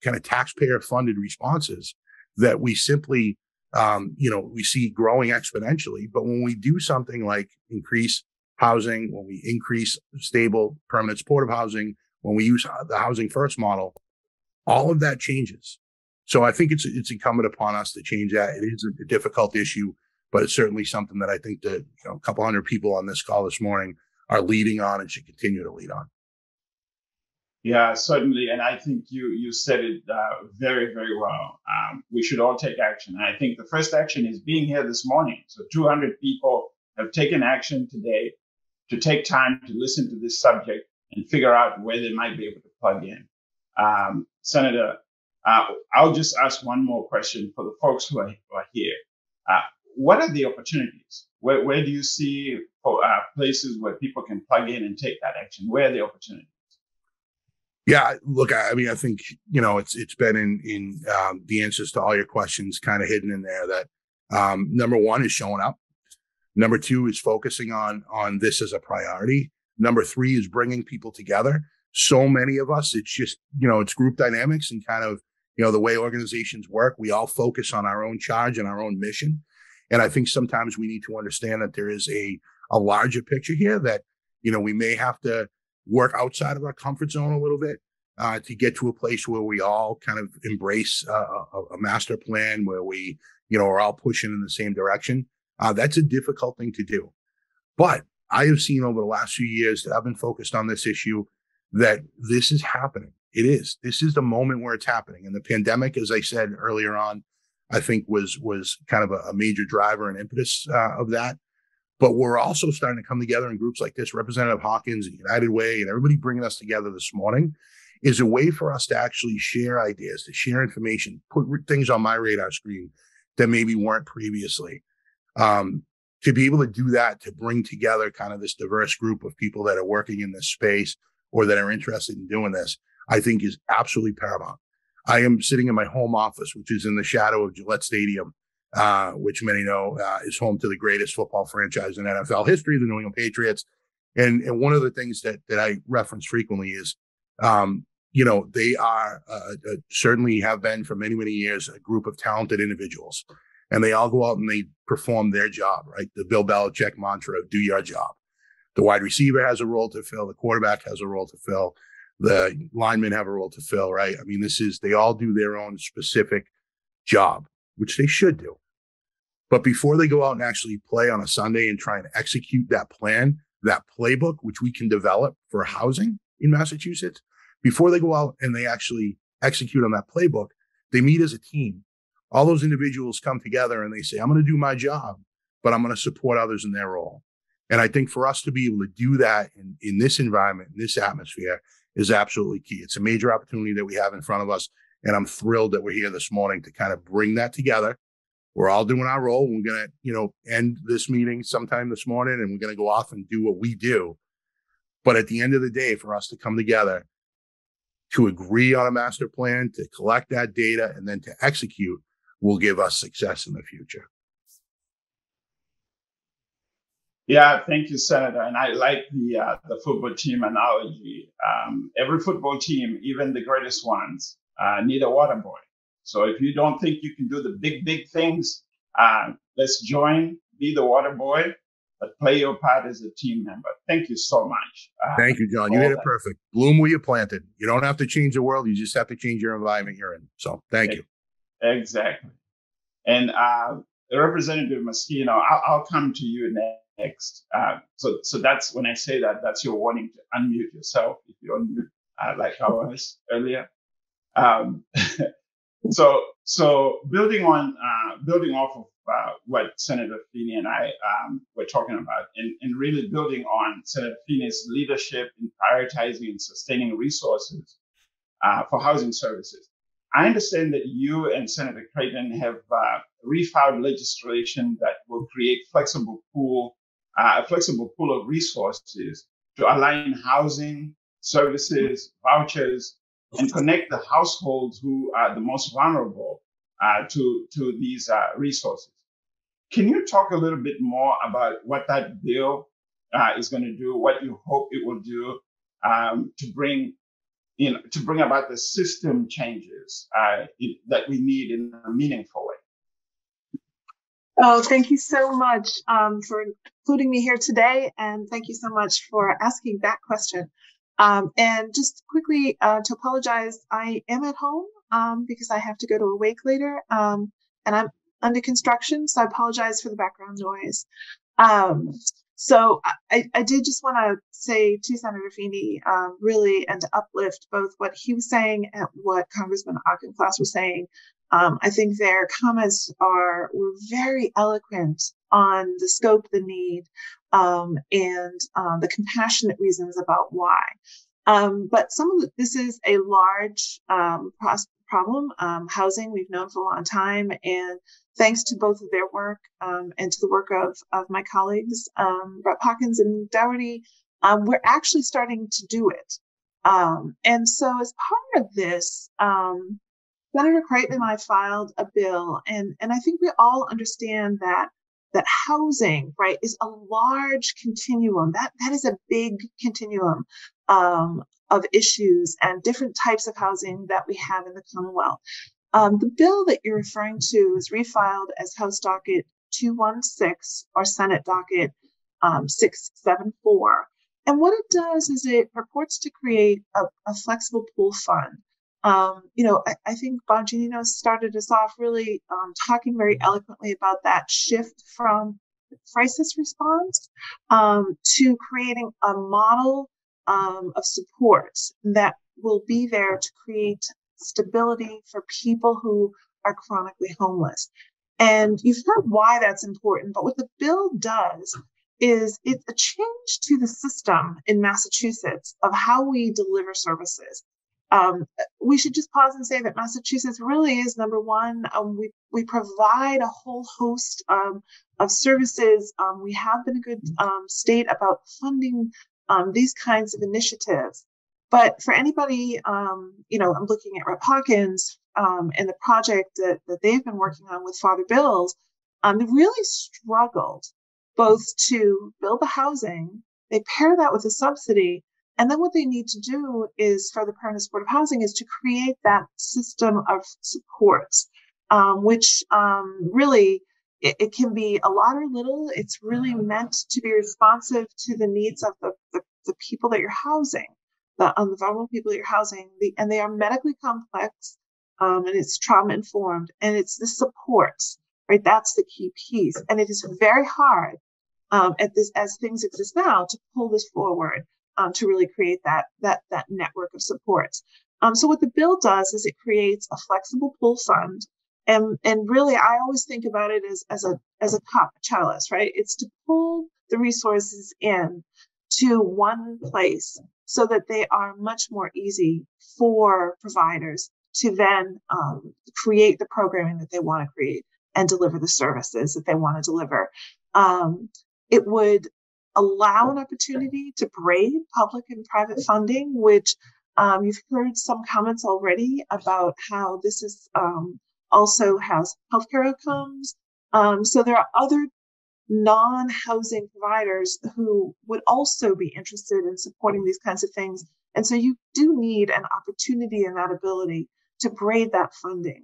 kind of taxpayer-funded responses that we simply, we see growing exponentially. But when we do something like increase housing, when we increase stable, permanent supportive housing, when we use the housing first model, all of that changes. So I think it's incumbent upon us to change that. It is a difficult issue, but it's certainly something that I think that a couple hundred people on this call this morning are leading on and should continue to lead on. Yeah, certainly. And I think you said it very, very well. We should all take action. And I think the first action is being here this morning. So 200 people have taken action today to take time to listen to this subject and figure out where they might be able to plug in. Senator, I'll just ask one more question for the folks who are here. What are the opportunities? Where do you see places where people can plug in and take that action? Where are the opportunities? Yeah, look, I mean, I think, it's been in the answers to all your questions kind of hidden in there that number one is showing up. Number two is focusing on this as a priority. Number three is bringing people together. So many of us, it's just, it's group dynamics and kind of, the way organizations work. We all focus on our own charge and our own mission. And I think sometimes we need to understand that there is a larger picture here that, we may have to work outside of our comfort zone a little bit to get to a place where we all kind of embrace a master plan where we, are all pushing in the same direction. That's a difficult thing to do. But I have seen over the last few years that I've been focused on this issue that this is happening. It is. This is the moment where it's happening. And the pandemic, as I said earlier on, I think was kind of a major driver and impetus of that. But we're also starting to come together in groups like this, Representative Hawkins and United Way and everybody bringing us together this morning is a way for us to actually share ideas, to share information, put things on my radar screen that maybe weren't previously. To be able to do that, to bring together kind of this diverse group of people that are working in this space or that are interested in doing this, I think is absolutely paramount. I am sitting in my home office, which is in the shadow of Gillette Stadium, which many know is home to the greatest football franchise in NFL history, the New England Patriots. And one of the things that I reference frequently is, they are certainly have been for many, many years a group of talented individuals. And they all go out and they perform their job, right? The Bill Belichick mantra of do your job. The wide receiver has a role to fill. The quarterback has a role to fill. The linemen have a role to fill, right? I mean, they all do their own specific job, which they should do. But before they go out and actually play on a Sunday and try and execute that plan, that playbook, which we can develop for housing in Massachusetts, before they go out and they actually execute on that playbook, they meet as a team. All those individuals come together and they say, I'm going to do my job, but I'm going to support others in their role. And I think for us to be able to do that in this environment, in this atmosphere, is absolutely key. It's a major opportunity that we have in front of us. And I'm thrilled that we're here this morning to kind of bring that together. We're all doing our role. We're going to, end this meeting sometime this morning, and we're going to go off and do what we do. But at the end of the day, for us to come together, to agree on a master plan, to collect that data, and then to execute will give us success in the future. Yeah, thank you, Senator. And I like the football team analogy. Every football team, even the greatest ones, need a water boy. So if you don't think you can do the big things, let's join, be the water boy, but play your part as a team member. Thank you so much. Thank you, John. You did it perfect. Bloom where you planted. You don't have to change the world. You just have to change your environment you're in. So thank you. Exactly. And Representative Meschino, I'll come to you next. So that's when I say that, that's your warning to unmute yourself if you unmute like I was earlier. So building off of what Senator Feeney and I were talking about, and really building on Senator Feeney's leadership in prioritizing and sustaining resources for housing services. I understand that you and Senator Creighton have refiled legislation that will create a flexible pool of resources to align housing, services, vouchers, and connect the households who are the most vulnerable to these resources. Can you talk a little bit more about what that bill is going to do, what you hope it will do to bring about the system changes that we need in a meaningful way? Oh, thank you so much for including me here today, and thank you so much for asking that question. And just quickly to apologize, I am at home because I have to go to a wake later, and I'm under construction, so I apologize for the background noise. So I did just want to say to Senator Feeney, really, and to uplift both what he was saying and what Congressman Auchincloss was saying. I think their comments were very eloquent on the scope, the need, and the compassionate reasons about why. But this is a large problem. Housing we've known for a long time, and thanks to both of their work and to the work of my colleagues, Rep. Hawkins and Doherty, we're actually starting to do it. And so as part of this, Senator Creighton and I filed a bill, and I think we all understand that housing, right, is a large continuum. That is a big continuum of issues and different types of housing that we have in the Commonwealth. The bill that you're referring to is refiled as House Docket 216 or Senate Docket 674. And what it does is it purports to create a flexible pool fund. I think Bob Giannino started us off really talking very eloquently about that shift from crisis response to creating a model of supports that will be there to create stability for people who are chronically homeless. And you've heard why that's important, but what the bill does is it's a change to the system in Massachusetts of how we deliver services. We should just pause and say that Massachusetts really is number one. We provide a whole host of services. We have been a good state about funding these kinds of initiatives. But for anybody, I'm looking at Rep. Hawkins and the project that they've been working on with Father Bills. They really struggled both to build the housing. They pair that with a subsidy. And then what they need to do is, for the permanent supportive housing, is to create that system of supports, which really, it can be a lot or little. It's really meant to be responsive to the needs of the people that you're housing, the vulnerable people that you're housing. And they are medically complex, and it's trauma informed, and it's the supports, right? That's the key piece. And it is very hard as things exist now to pull this forward. To really create that network of supports. So what the bill does is it creates a flexible pool fund, and really I always think about it as a cup, a chalice, right? It's to pull the resources in to one place so that they are much more easy for providers to then create the programming that they want to create and deliver the services that they want to deliver. It would allow an opportunity to braid public and private funding, which you've heard some comments already about how this is also has healthcare outcomes. So there are other non-housing providers who would also be interested in supporting these kinds of things. And so you do need an opportunity and that ability to braid that funding.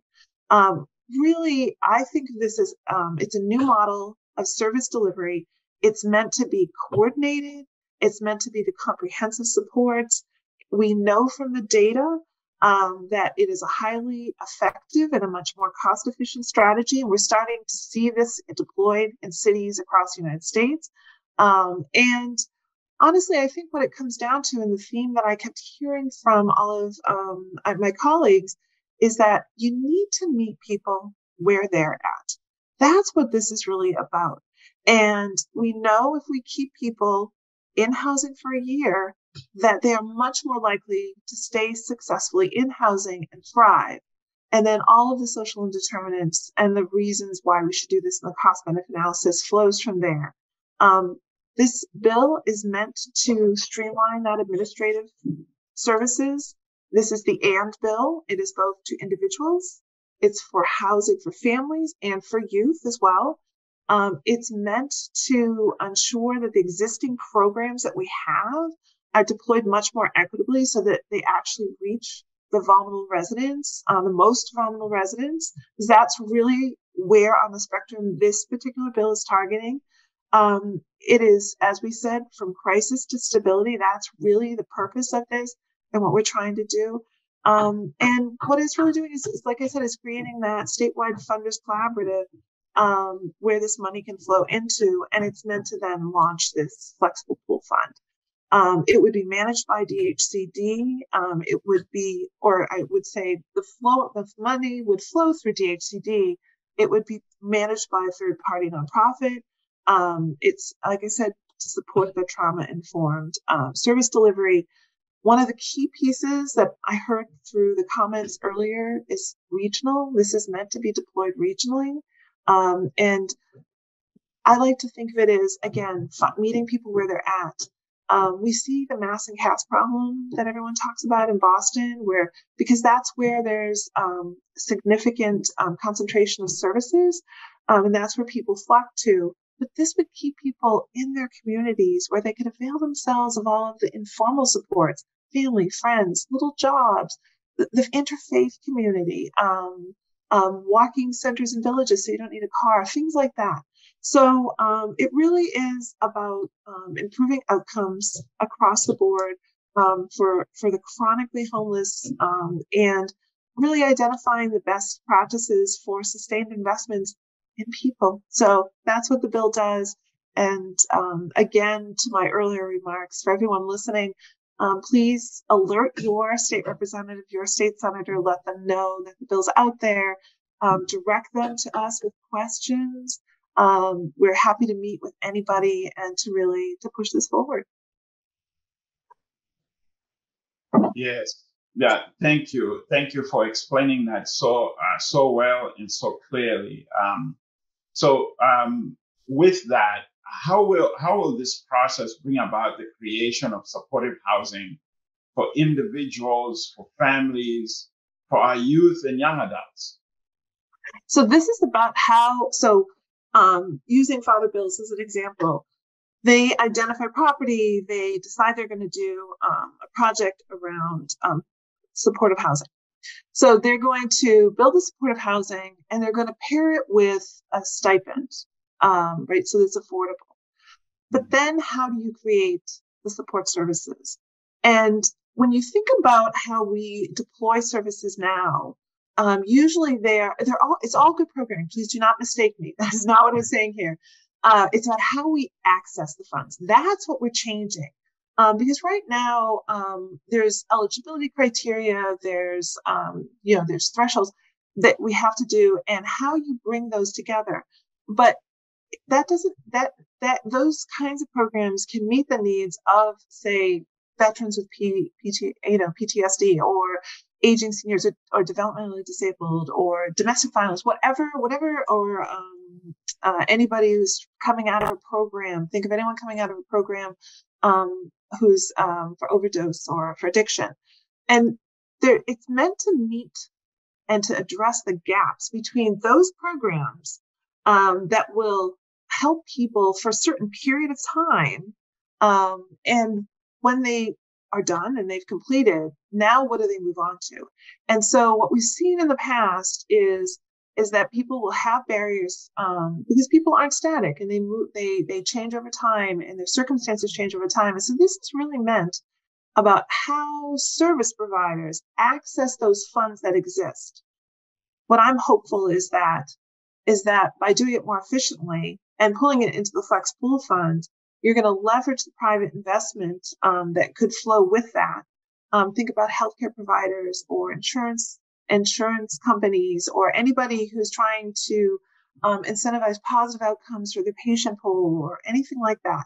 Really, I think of this as it's a new model of service delivery. It's meant to be coordinated. It's meant to be the comprehensive supports. We know from the data that it is a highly effective and a much more cost-efficient strategy. And we're starting to see this deployed in cities across the United States. And honestly, I think what it comes down to, and the theme that I kept hearing from all of my colleagues, is that you need to meet people where they're at. That's what this is really about. And we know if we keep people in housing for a year, that they are much more likely to stay successfully in housing and thrive. And then all of the social determinants and the reasons why we should do this in the cost-benefit analysis flows from there. This bill is meant to streamline that administrative services. This is the AND bill. It is both to individuals, it's for housing for families and for youth as well. It's meant to ensure that the existing programs that we have are deployed much more equitably so that they actually reach the vulnerable residents, the most vulnerable residents. That's really where on the spectrum this particular bill is targeting. It is, as we said, from crisis to stability. That's really the purpose of this and what we're trying to do. And what it's really doing is, like I said, is creating that statewide funders collaborative where this money can flow into, and it's meant to then launch this flexible pool fund. It would be managed by DHCD. It would be, or I would say the flow of money would flow through DHCD. It would be managed by a third-party nonprofit. It's, like I said, to support the trauma-informed service delivery. One of the key pieces that I heard through the comments earlier is regional. This is meant to be deployed regionally. And I like to think of it as, again, meeting people where they're at. We see the mass and cats problem that everyone talks about in Boston, because that's where there's significant concentration of services, and that's where people flock to. But this would keep people in their communities where they could avail themselves of all of the informal supports, family, friends, little jobs, the interfaith community, walking centers and villages so you don't need a car, things like that. So it really is about improving outcomes across the board for the chronically homeless, and really identifying the best practices for sustained investments in people. So that's what the bill does. And again, to my earlier remarks, for everyone listening, please alert your state representative, your state senator, let them know that the bill's out there, direct them to us with questions. We're happy to meet with anybody and to push this forward. Yes. Yeah, thank you. Thank you for explaining that so well and so clearly. With that, how will this process bring about the creation of supportive housing for individuals, for families, for our youth and young adults? So this is about how, using Father Bills as an example, they identify property, they decide they're going to do a project around supportive housing. So they're going to build the supportive housing and they're going to pair it with a stipend, right? So it's affordable. But then how do you create the support services? And when you think about how we deploy services now, usually it's all good programming. Please do not mistake me. That is not what I'm saying here. It's about how we access the funds. That's what we're changing. Because right now, there's eligibility criteria, there's thresholds that we have to do, and how you bring those together. But those kinds of programs can meet the needs of, say, veterans with PTSD, or aging seniors, or developmentally disabled, or domestic violence, whatever, or anybody who's coming out of a program. Think of anyone coming out of a program who's for overdose or for addiction. And it's meant to meet and to address the gaps between those programs that will help people for a certain period of time. And when they are done and they've completed, now what do they move on to? And so what we've seen in the past is that people will have barriers because people aren't static, and they change over time, and their circumstances change over time. And so this is really meant about how service providers access those funds that exist. What I'm hopeful is that by doing it more efficiently and pulling it into the Flex Pool Fund, you're going to leverage the private investment that could flow with that. Think about healthcare providers or insurance companies, or anybody who's trying to incentivize positive outcomes for their patient pool or anything like that.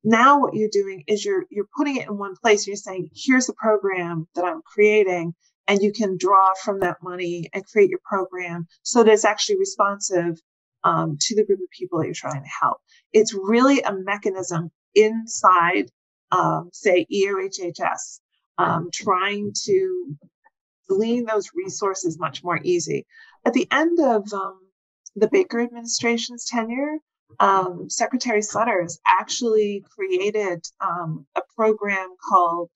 Now what you're doing is you're putting it in one place. You're saying, here's the program that I'm creating, and you can draw from that money and create your program so that it's actually responsive to the group of people that you're trying to help. It's really a mechanism inside, say, EOHHS, trying to glean those resources much more easy. At the end of the Baker administration's tenure, Secretary Sutters actually created a program called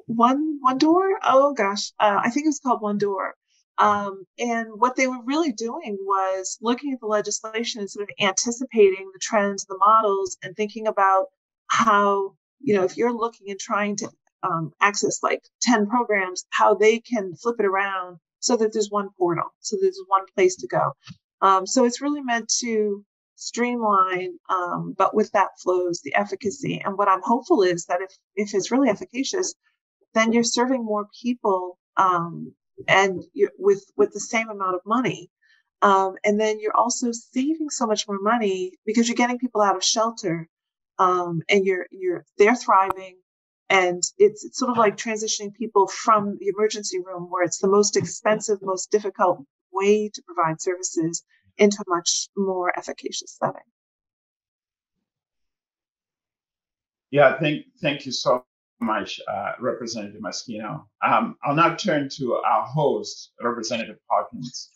One Door. Oh gosh, I think it was called One Door. And what they were really doing was looking at the legislation and sort of anticipating the trends, the models, and thinking about how, if you're looking and trying to access like 10 programs, how they can flip it around so that there's one portal, so there's one place to go. So it's really meant to streamline, but with that flows the efficacy. And what I'm hopeful is that if it's really efficacious, then you're serving more people and you're with the same amount of money. And then you're also saving so much more money because you're getting people out of shelter, and they're thriving. And it's sort of like transitioning people from the emergency room, where it's the most expensive, most difficult way to provide services, into a much more efficacious setting. Yeah, thank you so much, Representative Meschino. I'll now turn to our host, Representative Hawkins.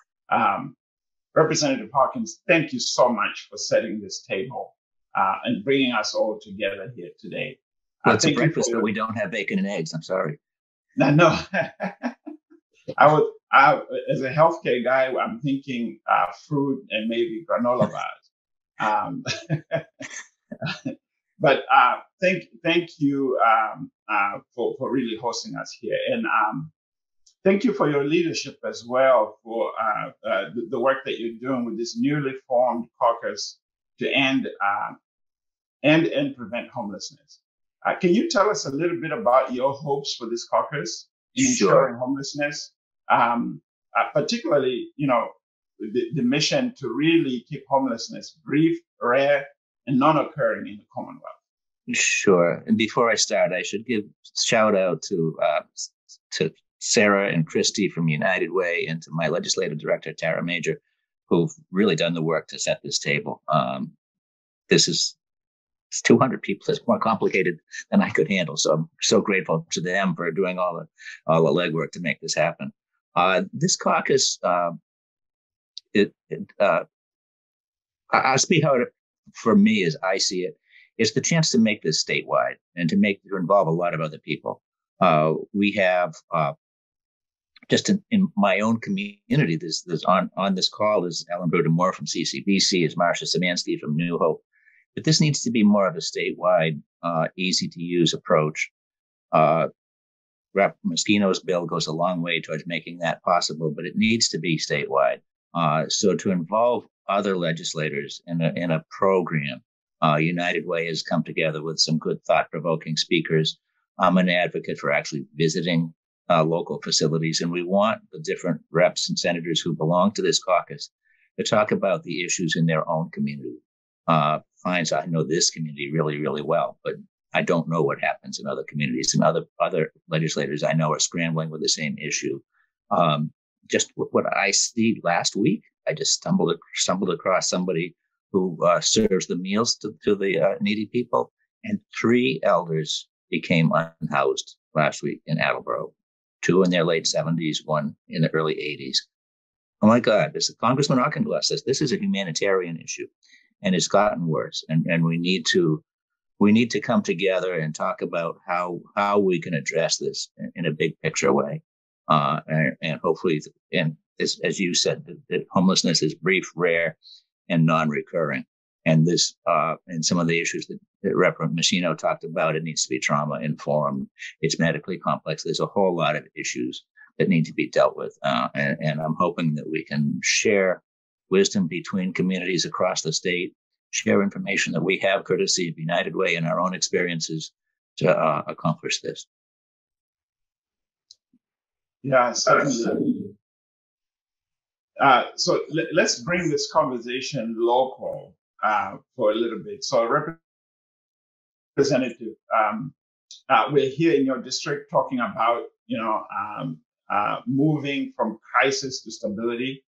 Representative Hawkins, thank you so much for setting this table and bringing us all together here today. Well, it's a breakfast, but we don't have bacon and eggs. I'm sorry. No. I as a healthcare guy, I'm thinking fruit and maybe granola bars. But thank you for really hosting us here, and thank you for your leadership as well, for the work that you're doing with this newly formed caucus to end and prevent homelessness. Can you tell us a little bit about your hopes for this caucus in ensuring homelessness, particularly, the mission to really keep homelessness brief, rare, and non-occurring in the Commonwealth? Sure. And before I start, I should give shout out to Sarah and Christy from United Way and to my legislative director, Tara Major, who've really done the work to set this table. This is 200 people. It's more complicated than I could handle. So I'm so grateful to them for doing all the legwork to make this happen. This caucus, I'll speak how it, for me, as I see it, is the chance to make this statewide and to involve a lot of other people. We have just in my own community, there's on this call is Ellen Bruder-Moore from CCBC, is Marcia Szymanski from New Hope. But this needs to be more of a statewide, easy to use approach. Rep. Meschino's bill goes a long way towards making that possible, but it needs to be statewide. So to involve other legislators in a program, United Way has come together with some good thought-provoking speakers. I'm an advocate for actually visiting local facilities, and we want the different reps and senators who belong to this caucus to talk about the issues in their own community. Finds I know this community really, really well, but I don't know what happens in other communities, and other legislators I know are scrambling with the same issue. Just what I see last week, I just stumbled across somebody who serves the meals to the needy people, and 3 elders became unhoused last week in Attleboro, 2 in their late 70s, 1 in the early 80s. Oh my God, this is Congressman Auchincloss says this is a humanitarian issue, and it's gotten worse. And we need to come together and talk about how we can address this in a big picture way. And hopefully, and as you said, that homelessness is brief, rare, and non-recurring. And this, and some of the issues that Rep. Meschino talked about, it needs to be trauma-informed. It's medically complex. There's a whole lot of issues that need to be dealt with. And I'm hoping that we can share wisdom between communities across the state, share information that we have courtesy of United Way and our own experiences to accomplish this. Yeah, certainly. So let's bring this conversation local for a little bit. So, Representative, we're here in your district talking about, moving from crisis to stability.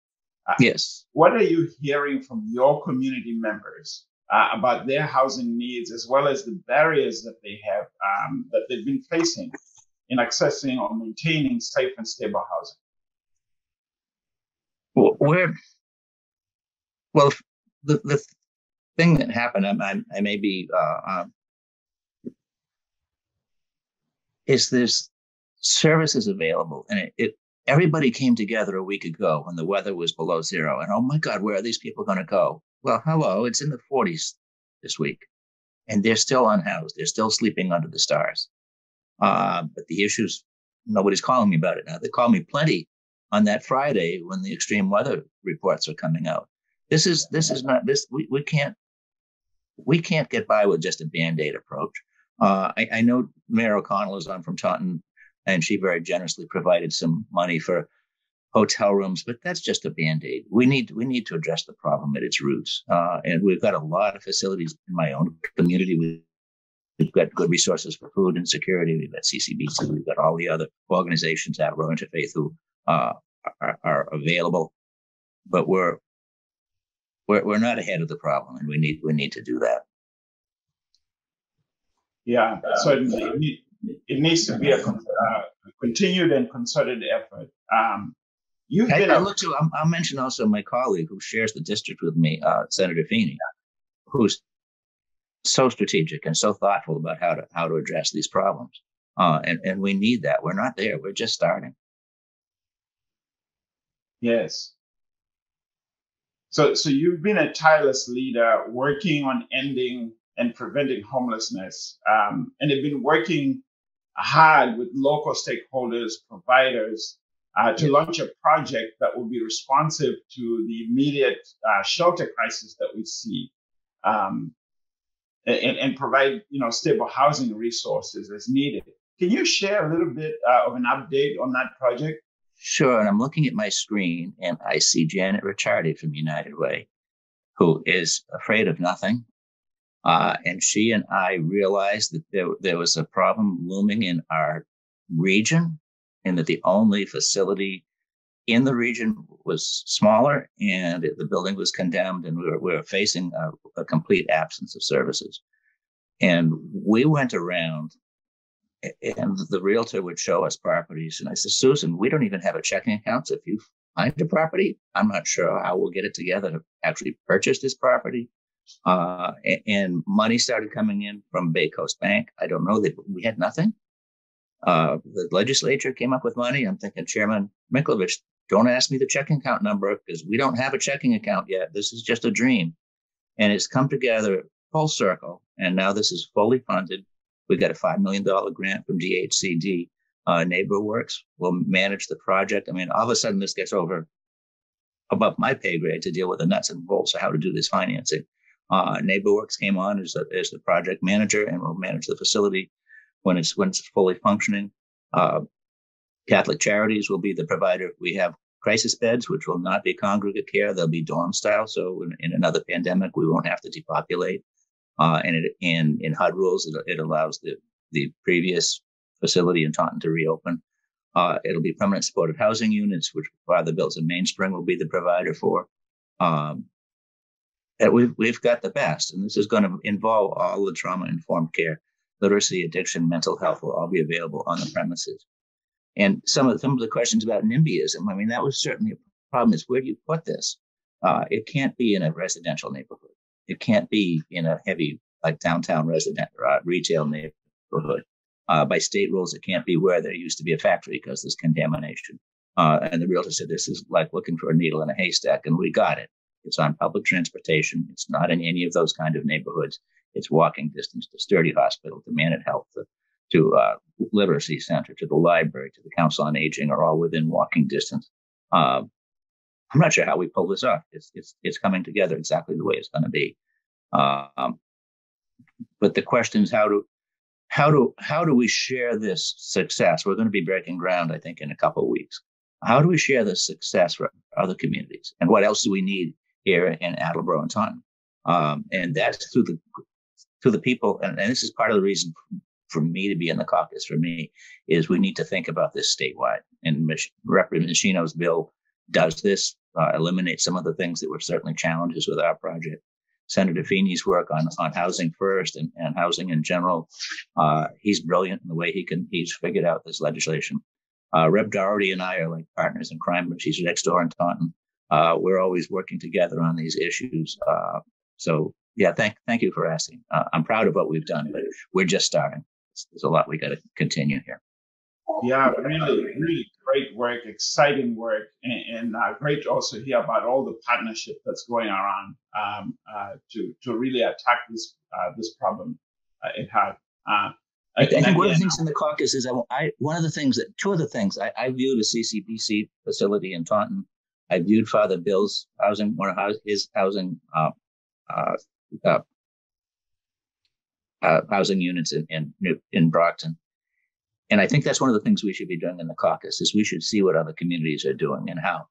Yes. What are you hearing from your community members about their housing needs, as well as the barriers that they have, that they've been facing in accessing or maintaining safe and stable housing? Well, the thing that happened, I may be, is there's services available, and everybody came together a week ago when the weather was below 0, and oh my God, where are these people going to go? Well, hello, it's in the 40s this week, and they're still unhoused. They're still sleeping under the stars. But the issues, nobody's calling me about it now. They call me plenty on that Friday when the extreme weather reports are coming out. This is not this. We can't get by with just a Band-Aid approach. I know Mayor O'Connell is on from Taunton, and she very generously provided some money for hotel rooms, but that's just a Band-Aid. We need to address the problem at its roots. And we've got a lot of facilities in my own community. We've got good resources for food and security. We've got CCBC. We've got all the other organizations, Attleboro Interfaith, who are available. But we're not ahead of the problem, and we need to do that. Yeah, certainly. It needs to be a continued and concerted effort. I'll mention also my colleague who shares the district with me, Senator Feeney, who's so strategic and so thoughtful about how to address these problems. And we need that. We're not there. We're just starting. Yes. So you've been a tireless leader working on ending and preventing homelessness, and have been working hard with local stakeholders, providers, to launch a project that will be responsive to the immediate shelter crisis that we see, and provide stable housing resources as needed. Can you share a little bit of an update on that project? Sure. And I'm looking at my screen, and I see Janet Ricciardi from United Way, who is afraid of nothing, And she and I realized that there was a problem looming in our region, and that the only facility in the region was smaller, and the building was condemned, and we were facing a complete absence of services. And we went around, and the realtor would show us properties. And I said, Susan, we don't even have a checking account. So if you find a property, I'm not sure how we'll get it together to actually purchase this property. And money started coming in from Bay Coast Bank. I don't know that we had nothing. The legislature came up with money. I'm thinking, Chairman Minklovich, don't ask me the checking account number because we don't have a checking account yet. This is just a dream. And it's come together full circle. And now this is fully funded. We got a $5 million grant from DHCD. NeighborWorks will manage the project. I mean, all of a sudden, this gets above my pay grade to deal with the nuts and bolts of how to do this financing. NeighborWorks came on as the project manager and will manage the facility when it's fully functioning. Catholic Charities will be the provider. We have crisis beds, which will not be congregate care. They'll be dorm style. So in another pandemic, we won't have to depopulate. And in HUD rules, it allows the previous facility in Taunton to reopen. It'll be permanent supportive housing units, which Father Bills and Mainspring will be the provider for. And we've got the best, and this is going to involve all the trauma-informed care, literacy, addiction, mental health will all be available on the premises. And some of the questions about NIMBYism, I mean, that was certainly a problem. Is where do you put this? It can't be in a residential neighborhood. It can't be in a heavy, like downtown retail neighborhood. By state rules, it can't be where there used to be a factory because there's contamination. And the realtor said, this is like looking for a needle in a haystack, and we got it. It's on public transportation. It's not in any of those kind of neighborhoods. It's walking distance to Sturdy Hospital, to Manor Health, to Literacy Center, to the library, to the Council on Aging, are all within walking distance. I'm not sure how we pull this off. It's coming together exactly the way it's going to be. But the question is how do we share this success? We're going to be breaking ground, I think, in a couple of weeks. How do we share this success for other communities? And what else do we need here in Attleboro and Taunton? And that's through the people. And this is part of the reason for me to be in the caucus. For me, is we need to think about this statewide. And Representative Meschino's bill does this, eliminate some of the things that were certainly challenges with our project. Senator Feeney's work on housing first and housing in general. He's brilliant in the way he's figured out this legislation. Rep Doherty and I are like partners in crime, but she's next door in Taunton. We're always working together on these issues. So yeah, thank you for asking. I'm proud of what we've done, but we're just starting. There's a lot we got to continue here. Yeah, really great work, exciting work, and great to also hear about all the partnership that's going around to really attack this problem it had. I think one of the things in the caucus is two of the things I viewed a CCPC facility in Taunton. I viewed Father Bill's housing, one of his housing housing units in Brockton. And I think that's one of the things we should be doing in the caucus is we should see what other communities are doing and how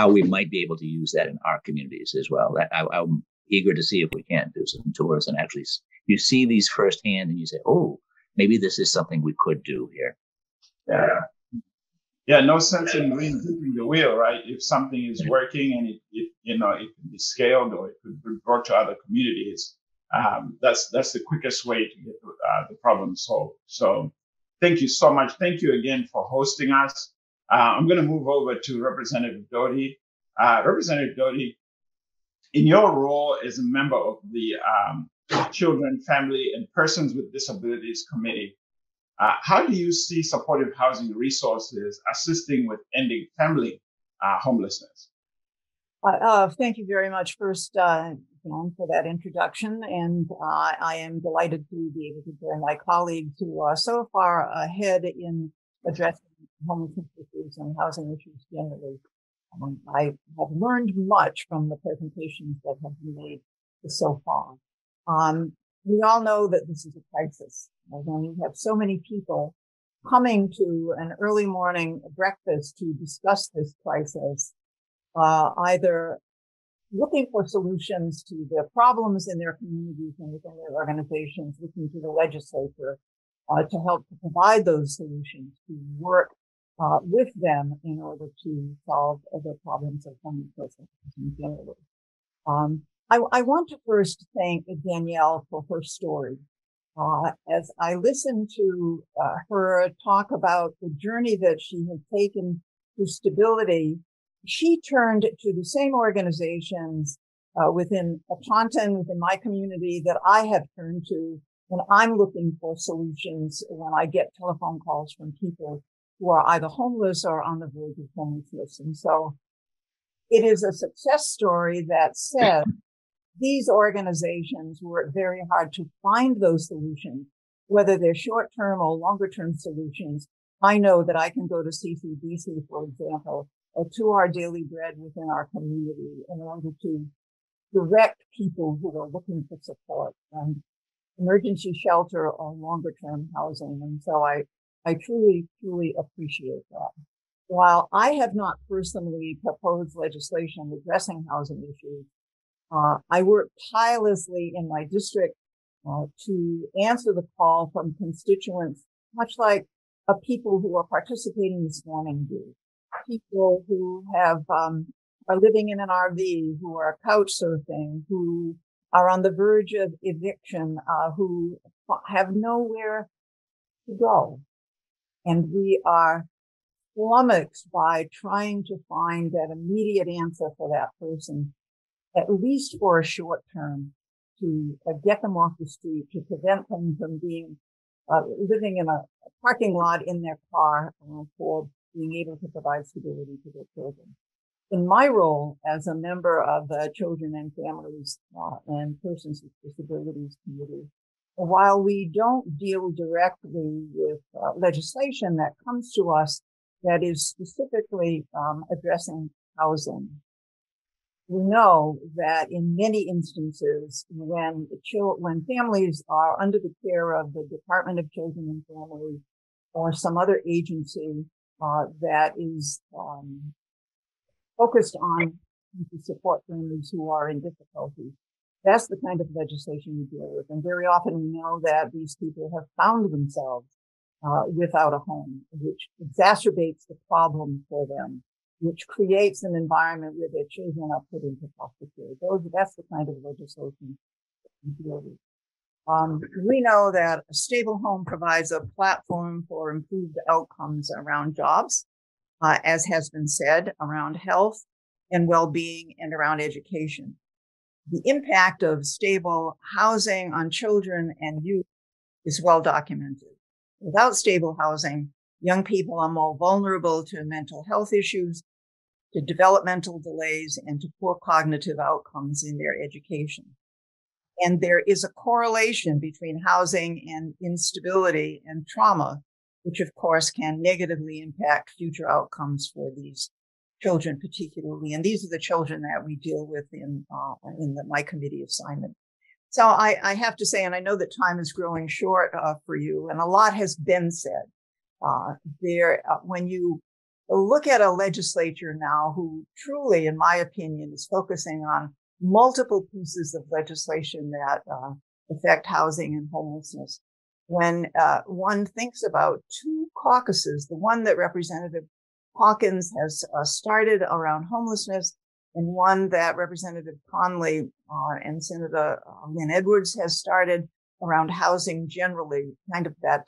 we might be able to use that in our communities as well. I'm eager to see if we can do some tours and actually you see these firsthand and you say, oh, maybe this is something we could do here. Yeah, no sense in reinventing the wheel, right? If something is working and it can be scaled or it could be brought to other communities, that's the quickest way to get the problem solved. So thank you so much. Thank you again for hosting us. I'm going to move over to Representative Doherty. Representative Doherty, in your role as a member of the Children, Family, and Persons with Disabilities Committee, how do you see supportive housing resources assisting with ending family homelessness? Thank you very much, first, Joan, for that introduction. And I am delighted to be able to join my colleagues who are so far ahead in addressing homelessness issues and housing issues generally. I have learned much from the presentations that have been made so far. We all know that this is a crisis. When you have so many people coming to an early morning breakfast to discuss this crisis, either looking for solutions to the problems in their communities and within their organizations, looking to the legislature to help to provide those solutions, to work with them in order to solve the problems of homelessness generally. I want to first thank Danielle for her story. As I listened to her talk about the journey that she had taken to stability, she turned to the same organizations within Taunton, within my community, that I have turned to when I'm looking for solutions, when I get telephone calls from people who are either homeless or on the verge of homelessness. And so it is a success story that says these organizations work very hard to find those solutions, whether they're short-term or longer-term solutions. I know that I can go to CCDC, for example, or to our Daily Bread within our community in order to direct people who are looking for support and emergency shelter or longer-term housing. And so I truly, truly appreciate that. While I have not personally proposed legislation addressing housing issues, I work tirelessly in my district to answer the call from constituents, much like people who are participating this morning do. People who have are living in an RV, who are couch surfing, who are on the verge of eviction, who have nowhere to go. And we are flummoxed by trying to find that immediate answer for that person, at least for a short term, to get them off the street, to prevent them from being living in a parking lot in their car for being able to provide stability to their children. In my role as a member of the Children and Families and Persons with Disabilities Committee, while we don't deal directly with legislation that comes to us that is specifically addressing housing, we know that in many instances, when families are under the care of the Department of Children and Families or some other agency that is focused on to support families who are in difficulty, that's the kind of legislation we deal with. And very often we know that these people have found themselves without a home, which exacerbates the problem for them, which creates an environment where their children are put into foster care. That's the kind of legislation we deal with. We know that a stable home provides a platform for improved outcomes around jobs, as has been said, around health and well-being, and around education. The impact of stable housing on children and youth is well documented. Without stable housing, young people are more vulnerable to mental health issues, to developmental delays, and to poor cognitive outcomes in their education. And there is a correlation between housing and instability and trauma, which of course can negatively impact future outcomes for these children particularly. And these are the children that we deal with in my committee assignment. So I have to say, and I know that time is growing short for you, and a lot has been said when you look at a legislature now who truly, in my opinion, is focusing on multiple pieces of legislation that affect housing and homelessness. When one thinks about two caucuses, the one that Representative Hawkins has started around homelessness, and one that Representative Conley and Senator Lynn Edwards has started around housing generally, kind of that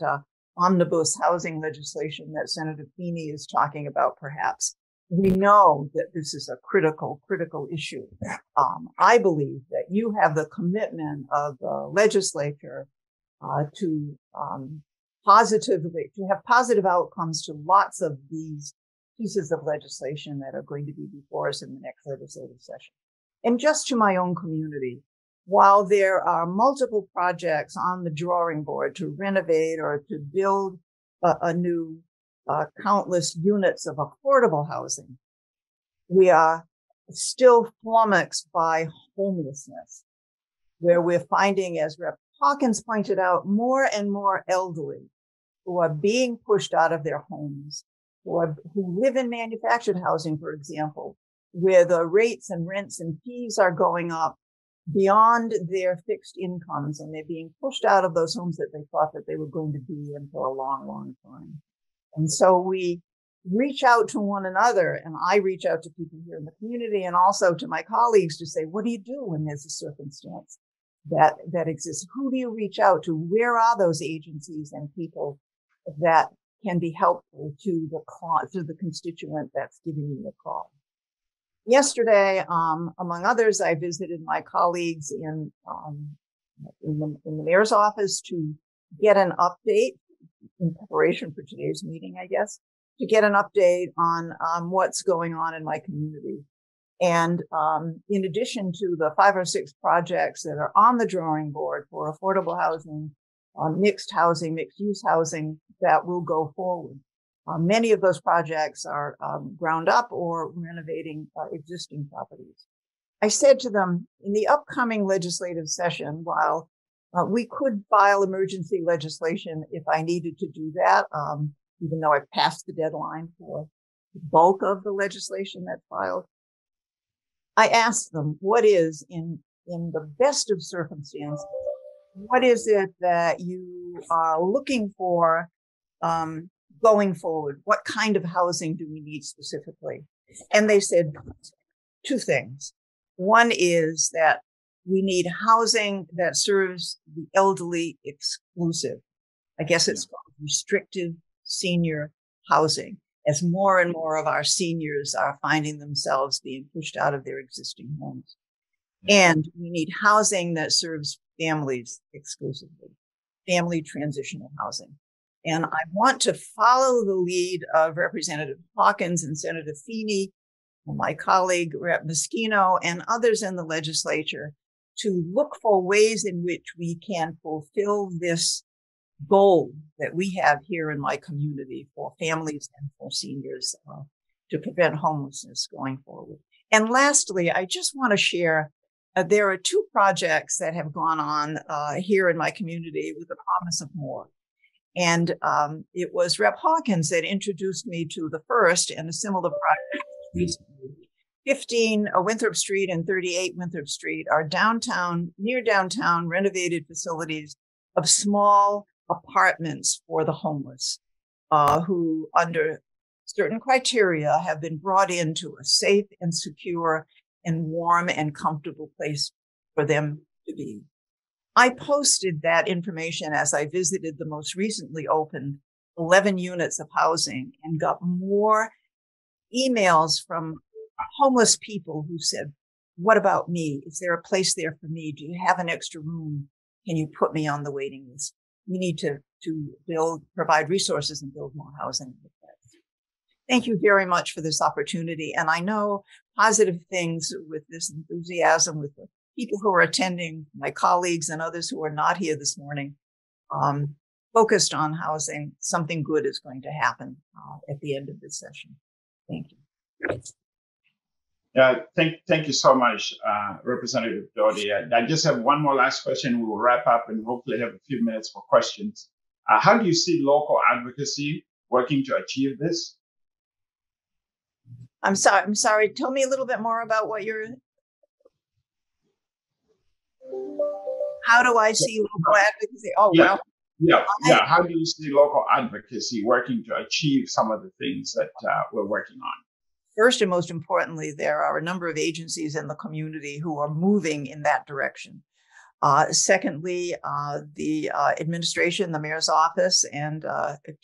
omnibus housing legislation that Senator Feeney is talking about, perhaps. We know that this is a critical issue. I believe that you have the commitment of the legislature to have positive outcomes to lots of these pieces of legislation that are going to be before us in the next legislative session. And just to my own community, while there are multiple projects on the drawing board to renovate or to build a new countless units of affordable housing, we are still flummoxed by homelessness, where we're finding, as Rep. Hawkins pointed out, more and more elderly who are being pushed out of their homes, who live in manufactured housing, for example, where the rates and rents and fees are going up beyond their fixed incomes, and they're being pushed out of those homes that they thought that they were going to be in for a long, long time. And so we reach out to one another, and I reach out to people here in the community and also to my colleagues to say, what do you do when there's a circumstance that exists? Who do you reach out to? Where are those agencies and people that can be helpful to the constituent that's giving you a call? Yesterday, among others, I visited my colleagues in the mayor's office to get an update in preparation for today's meeting, I guess, to get an update on what's going on in my community. And in addition to the 5 or 6 projects that are on the drawing board for affordable housing, mixed use housing that will go forward, many of those projects are ground up or renovating existing properties. I said to them, in the upcoming legislative session, while we could file emergency legislation if I needed to do that, even though I've passed the deadline for the bulk of the legislation that's filed, I asked them, what is, in the best of circumstances, what is it that you are looking for going forward? What kind of housing do we need specifically? And they said 2 things. One is that we need housing that serves the elderly exclusive. I guess it's called restrictive senior housing, as more and more of our seniors are finding themselves being pushed out of their existing homes. And we need housing that serves families exclusively, family transitional housing. And I want to follow the lead of Representative Hawkins and Senator Feeney, and my colleague Rep Meschino, and others in the legislature to look for ways in which we can fulfill this goal that we have here in my community for families and for seniors to prevent homelessness going forward. And lastly, I just want to share, there are 2 projects that have gone on here in my community with the promise of more. And it was Rep Hawkins that introduced me to the first and a similar project recently. 15 Winthrop Street and 38 Winthrop Street are near downtown renovated facilities of small apartments for the homeless who, under certain criteria, have been brought into a safe and secure and warm and comfortable place for them to be. I posted that information as I visited the most recently opened 11 units of housing and got more emails from homeless people who said, what about me? Is there a place there for me? Do you have an extra room? Can you put me on the waiting list? We need to provide resources and build more housing. Thank you very much for this opportunity. And I know positive things with this enthusiasm, with the people who are attending, my colleagues and others who are not here this morning, focused on housing. Something good is going to happen at the end of this session. Thank you. Yeah, thank you so much, Representative Doherty. I just have one more last question. We will wrap up and hopefully have a few minutes for questions. How do you see local advocacy working to achieve this? I'm sorry. Tell me a little bit more about what you're. How do I see local advocacy? Oh, yeah. Well. Yeah. How do you see local advocacy working to achieve some of the things that we're working on? First and most importantly, there are a number of agencies in the community who are moving in that direction. Secondly, the administration, the mayor's office, and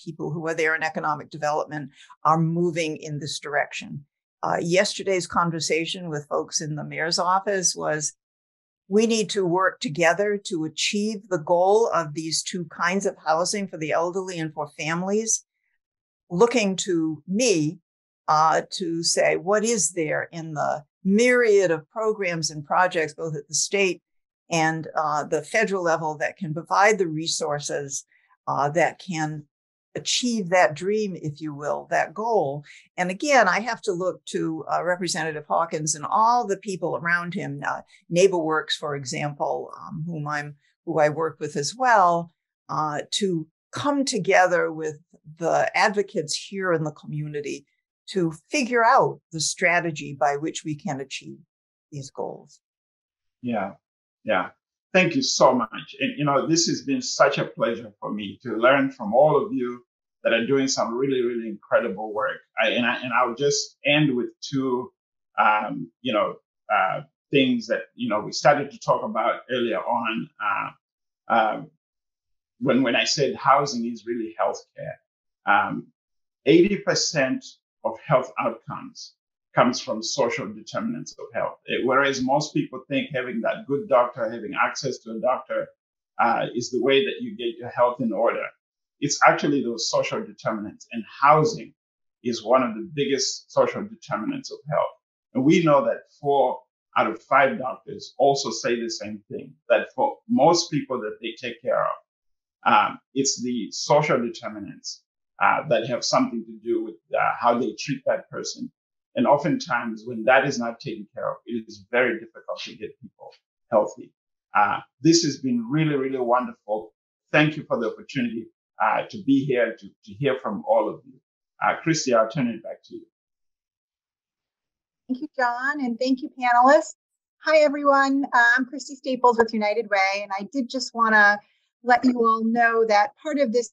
people who are there in economic development are moving in this direction. Yesterday's conversation with folks in the mayor's office was, we need to work together to achieve the goal of these 2 kinds of housing for the elderly and for families, looking to me to say, what is there in the myriad of programs and projects, both at the state and the federal level, that can provide the resources that can achieve that dream, if you will, that goal. And again, I have to look to Representative Hawkins and all the people around him, NeighborWorks, for example, who I work with as well, to come together with the advocates here in the community to figure out the strategy by which we can achieve these goals. Yeah, yeah. Thank you so much. And, this has been such a pleasure for me to learn from all of you that are doing some really, really incredible work. I'll just end with two, things that, we started to talk about earlier on when I said housing is really healthcare. 80% of health outcomes comes from social determinants of health. Whereas most people think having that good doctor, having access to a doctor is the way that you get your health in order. It's actually those social determinants, and housing is one of the biggest social determinants of health. And we know that 4 out of 5 doctors also say the same thing, that for most people that they take care of, it's the social determinants that have something to do with how they treat that person. And oftentimes, when that is not taken care of, it is very difficult to get people healthy. This has been really, really wonderful. Thank you for the opportunity to be here, to hear from all of you. Christy, I'll turn it back to you. Thank you, John, and thank you, panelists. Hi, everyone. I'm Christy Staples with United Way, and I did just want to let you all know that part of this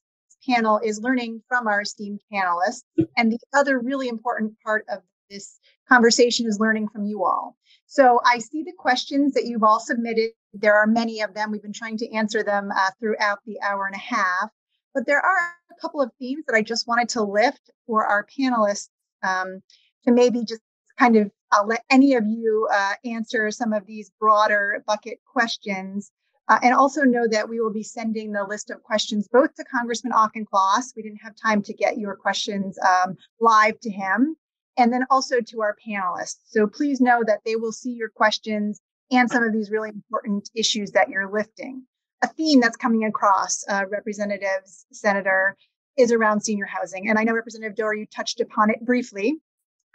panel is learning from our esteemed panelists, and the other really important part of this conversation is learning from you all. So I see the questions that you've all submitted. There are many of them. We've been trying to answer them throughout the hour and a half, but there are a couple of themes that I just wanted to lift for our panelists to maybe just kind of let any of you answer some of these broader bucket questions. And also know that we will be sending the list of questions both to Congressman Auchincloss. We didn't have time to get your questions live to him, and then also to our panelists. So please know that they will see your questions and some of these really important issues that you're lifting. A theme that's coming across, Representatives, Senator, is around senior housing. And I know Representative Doherty, you touched upon it briefly,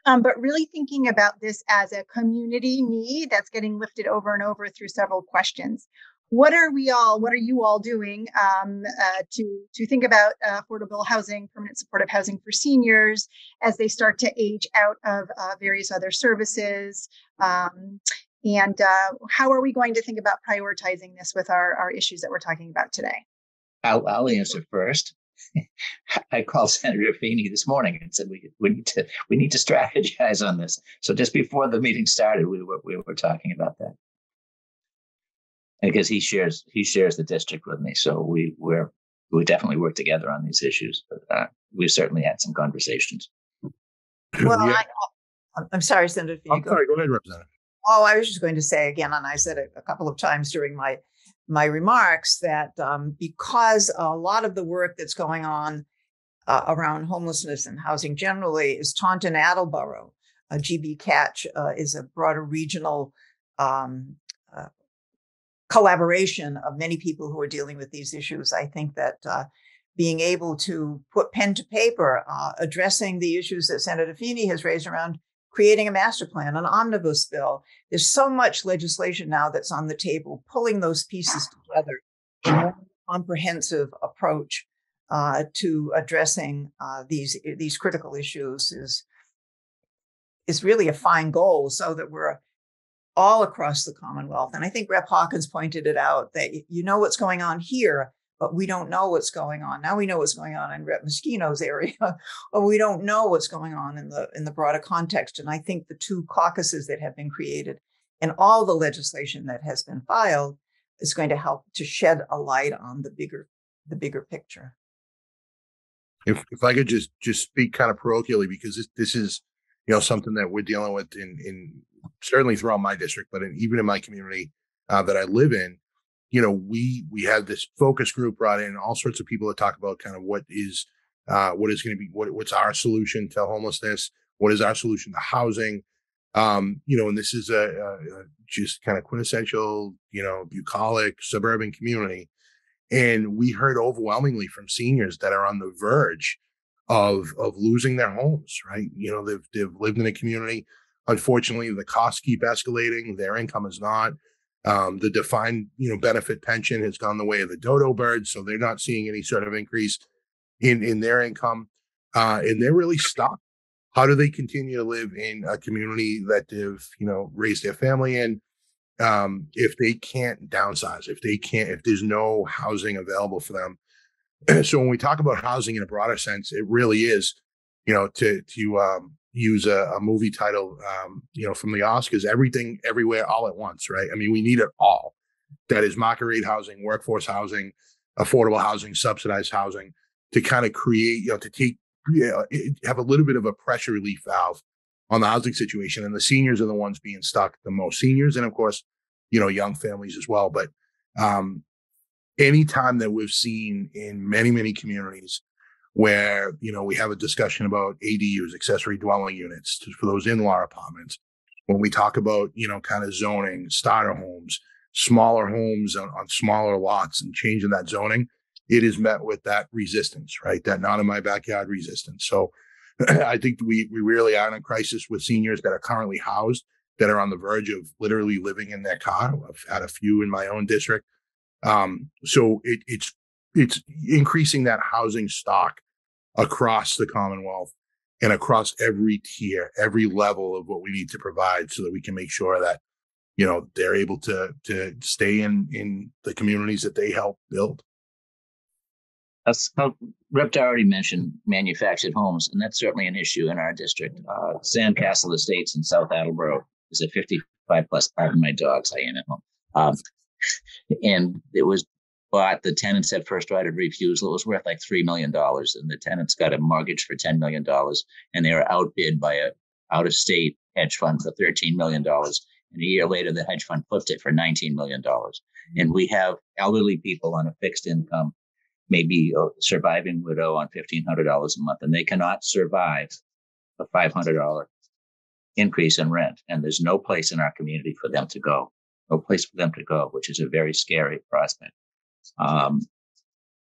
but really thinking about this as a community need that's getting lifted over and over through several questions. What are you all doing to think about affordable housing, permanent supportive housing for seniors as they start to age out of various other services? And how are we going to think about prioritizing this with our issues that we're talking about today? I'll answer first. I called Senator Feeney this morning and said we need to strategize on this. So just before the meeting started, we were talking about that. Because he shares the district with me, so we definitely work together on these issues. But we've certainly had some conversations. Well, yeah. I'm sorry, Senator Feeney. I'm sorry. Go ahead, Representative. Oh, I was just going to say again, and I said it a couple of times during my remarks, that because a lot of the work that's going on around homelessness and housing generally is Taunton Attleboro. GB Catch is a broader regional collaboration of many people who are dealing with these issues. I think that being able to put pen to paper, addressing the issues that Senator Feeney has raised around creating a master plan, an omnibus bill. There's so much legislation now that's on the table, pulling those pieces together in a comprehensive approach to addressing these critical issues is really a fine goal, so that we're all across the Commonwealth. And I think Rep. Hawkins pointed it out, that you know what's going on here, but we don't know what's going on. Now we know what's going on in Rep. Meschino's area, but we don't know what's going on in the broader context. And I think the 2 caucuses that have been created and all the legislation that has been filed is going to help to shed a light on the bigger picture. If I could just speak kind of parochially, because this is something that we're dealing with in certainly throughout my district, but even in my community that I live in, we have this focus group brought in, all sorts of people that talk about kind of what is going to be, what's our solution to homelessness, what is our solution to housing, and this is a just kind of quintessential, bucolic suburban community. And we heard overwhelmingly from seniors that are on the verge of losing their homes, right? They've lived in a community. Unfortunately, the costs keep escalating. Their income is not. The defined, benefit pension has gone the way of the dodo bird, so they're not seeing any sort of increase in their income, and they're really stuck. how do they continue to live in a community that they've, raised their family in? If they can't downsize, if there's no housing available for them. So when we talk about housing in a broader sense, it really is, to use a movie title, from the Oscars, everything, everywhere, all at once, right? I mean, we need it all. That is market rate housing, workforce housing, affordable housing, subsidized housing, to kind of create, to take, have a little bit of a pressure relief valve on the housing situation. And the seniors are the ones being stuck the most. Seniors, and of course, young families as well. But anytime that we've seen in many, many communities where, we have a discussion about ADUs, accessory dwelling units, for those in-law apartments, when we talk about, kind of zoning, starter homes, smaller homes on smaller lots and changing that zoning, it is met with that resistance, right? That not in my backyard resistance. So I think we really are in a crisis with seniors that are currently housed, that are on the verge of literally living in their car. I've had a few in my own district. So it's increasing that housing stock across the Commonwealth and across every tier, every level of what we need to provide, so that we can make sure that, they're able to stay in the communities that they help build. Rep already mentioned manufactured homes, and that's certainly an issue in our district. Sandcastle Estates in South Attleboro is a 55 plus, pardon my dogs, I am at home. And it was bought, the tenants had first right of refusal. It was worth like $3 million, and the tenants got a mortgage for $10 million, and they were outbid by a out-of-state hedge fund for $13 million. And a year later, the hedge fund flipped it for $19 million. And we have elderly people on a fixed income, maybe a surviving widow on $1,500 a month, and they cannot survive a $500 increase in rent. And there's no place in our community for them to go, which is a very scary prospect. And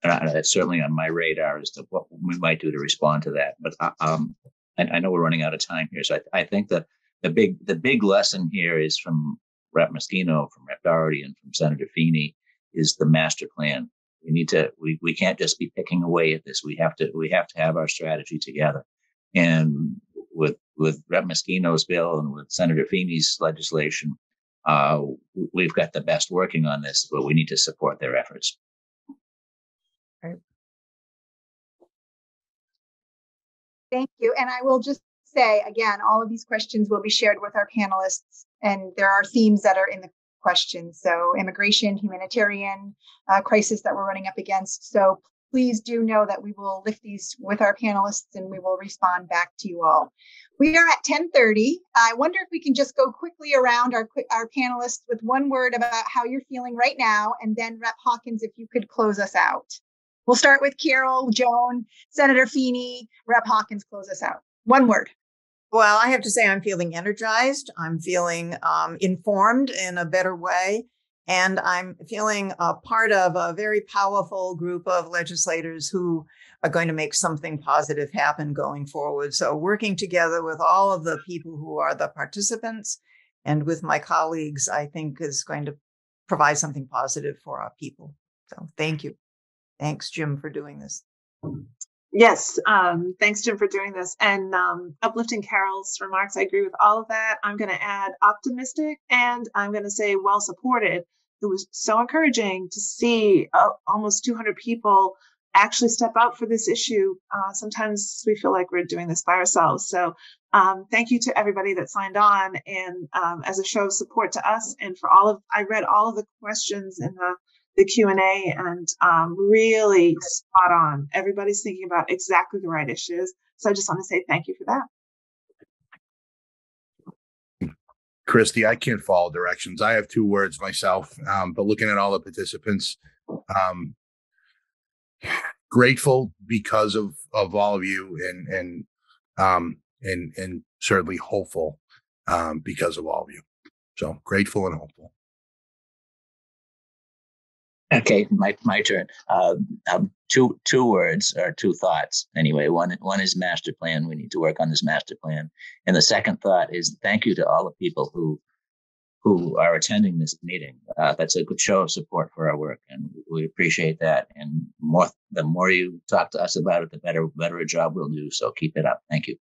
that's certainly on my radar as to what we might do to respond to that. But I know we're running out of time here. So I think that the big lesson here is from Rep Meschino, from Rep Doherty, and from Senator Feeney, is the master plan. We can't just be picking away at this. We have to have our strategy together. And with Rep Meschino's bill and with Senator Feeney's legislation, we've got the best working on this, but we need to support their efforts. Right. Thank you. And I will just say again, all of these questions will be shared with our panelists, and there are themes that are in the questions. So immigration, humanitarian crisis that we're running up against. So please do know that we will lift these with our panelists, and we will respond back to you all. We are at 10:30. I wonder if we can just go quickly around our panelists with one word about how you're feeling right now, and then Rep Hawkins, if you could close us out. We'll start with Carol, Joan, Senator Feeney, Rep Hawkins, close us out. One word. Well, I have to say I'm feeling energized. I'm feeling informed in a better way. And I'm feeling a part of a very powerful group of legislators who are going to make something positive happen going forward. So working together with all of the people who are the participants and with my colleagues, I think is going to provide something positive for our people. So thank you. Thanks, Jim, for doing this. Yes, thanks, Jim, for doing this. And uplifting Carol's remarks, I agree with all of that. I'm going to add optimistic, and I'm going to say well supported. It was so encouraging to see almost 200 people actually step out for this issue. Sometimes we feel like we're doing this by ourselves. So thank you to everybody that signed on, and as a show of support to us, and for I read all of the questions in the Q&A, and really spot on. Everybody's thinking about exactly the right issues. So I just want to say thank you for that. Christy, I can't follow directions. I have two words myself, but looking at all the participants, grateful because of all of you, and certainly hopeful because of all of you. So grateful and hopeful. Okay, my turn. Two words, or two thoughts. Anyway, one is master plan. We need to work on this master plan. And the second thought is thank you to all the people who are attending this meeting. That's a good show of support for our work, and we appreciate that. And the more you talk to us about it, the better a job we'll do. So keep it up. Thank you.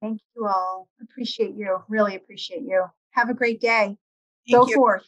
Thank you all. Appreciate you. Really appreciate you. Have a great day. Thank Go you. forth.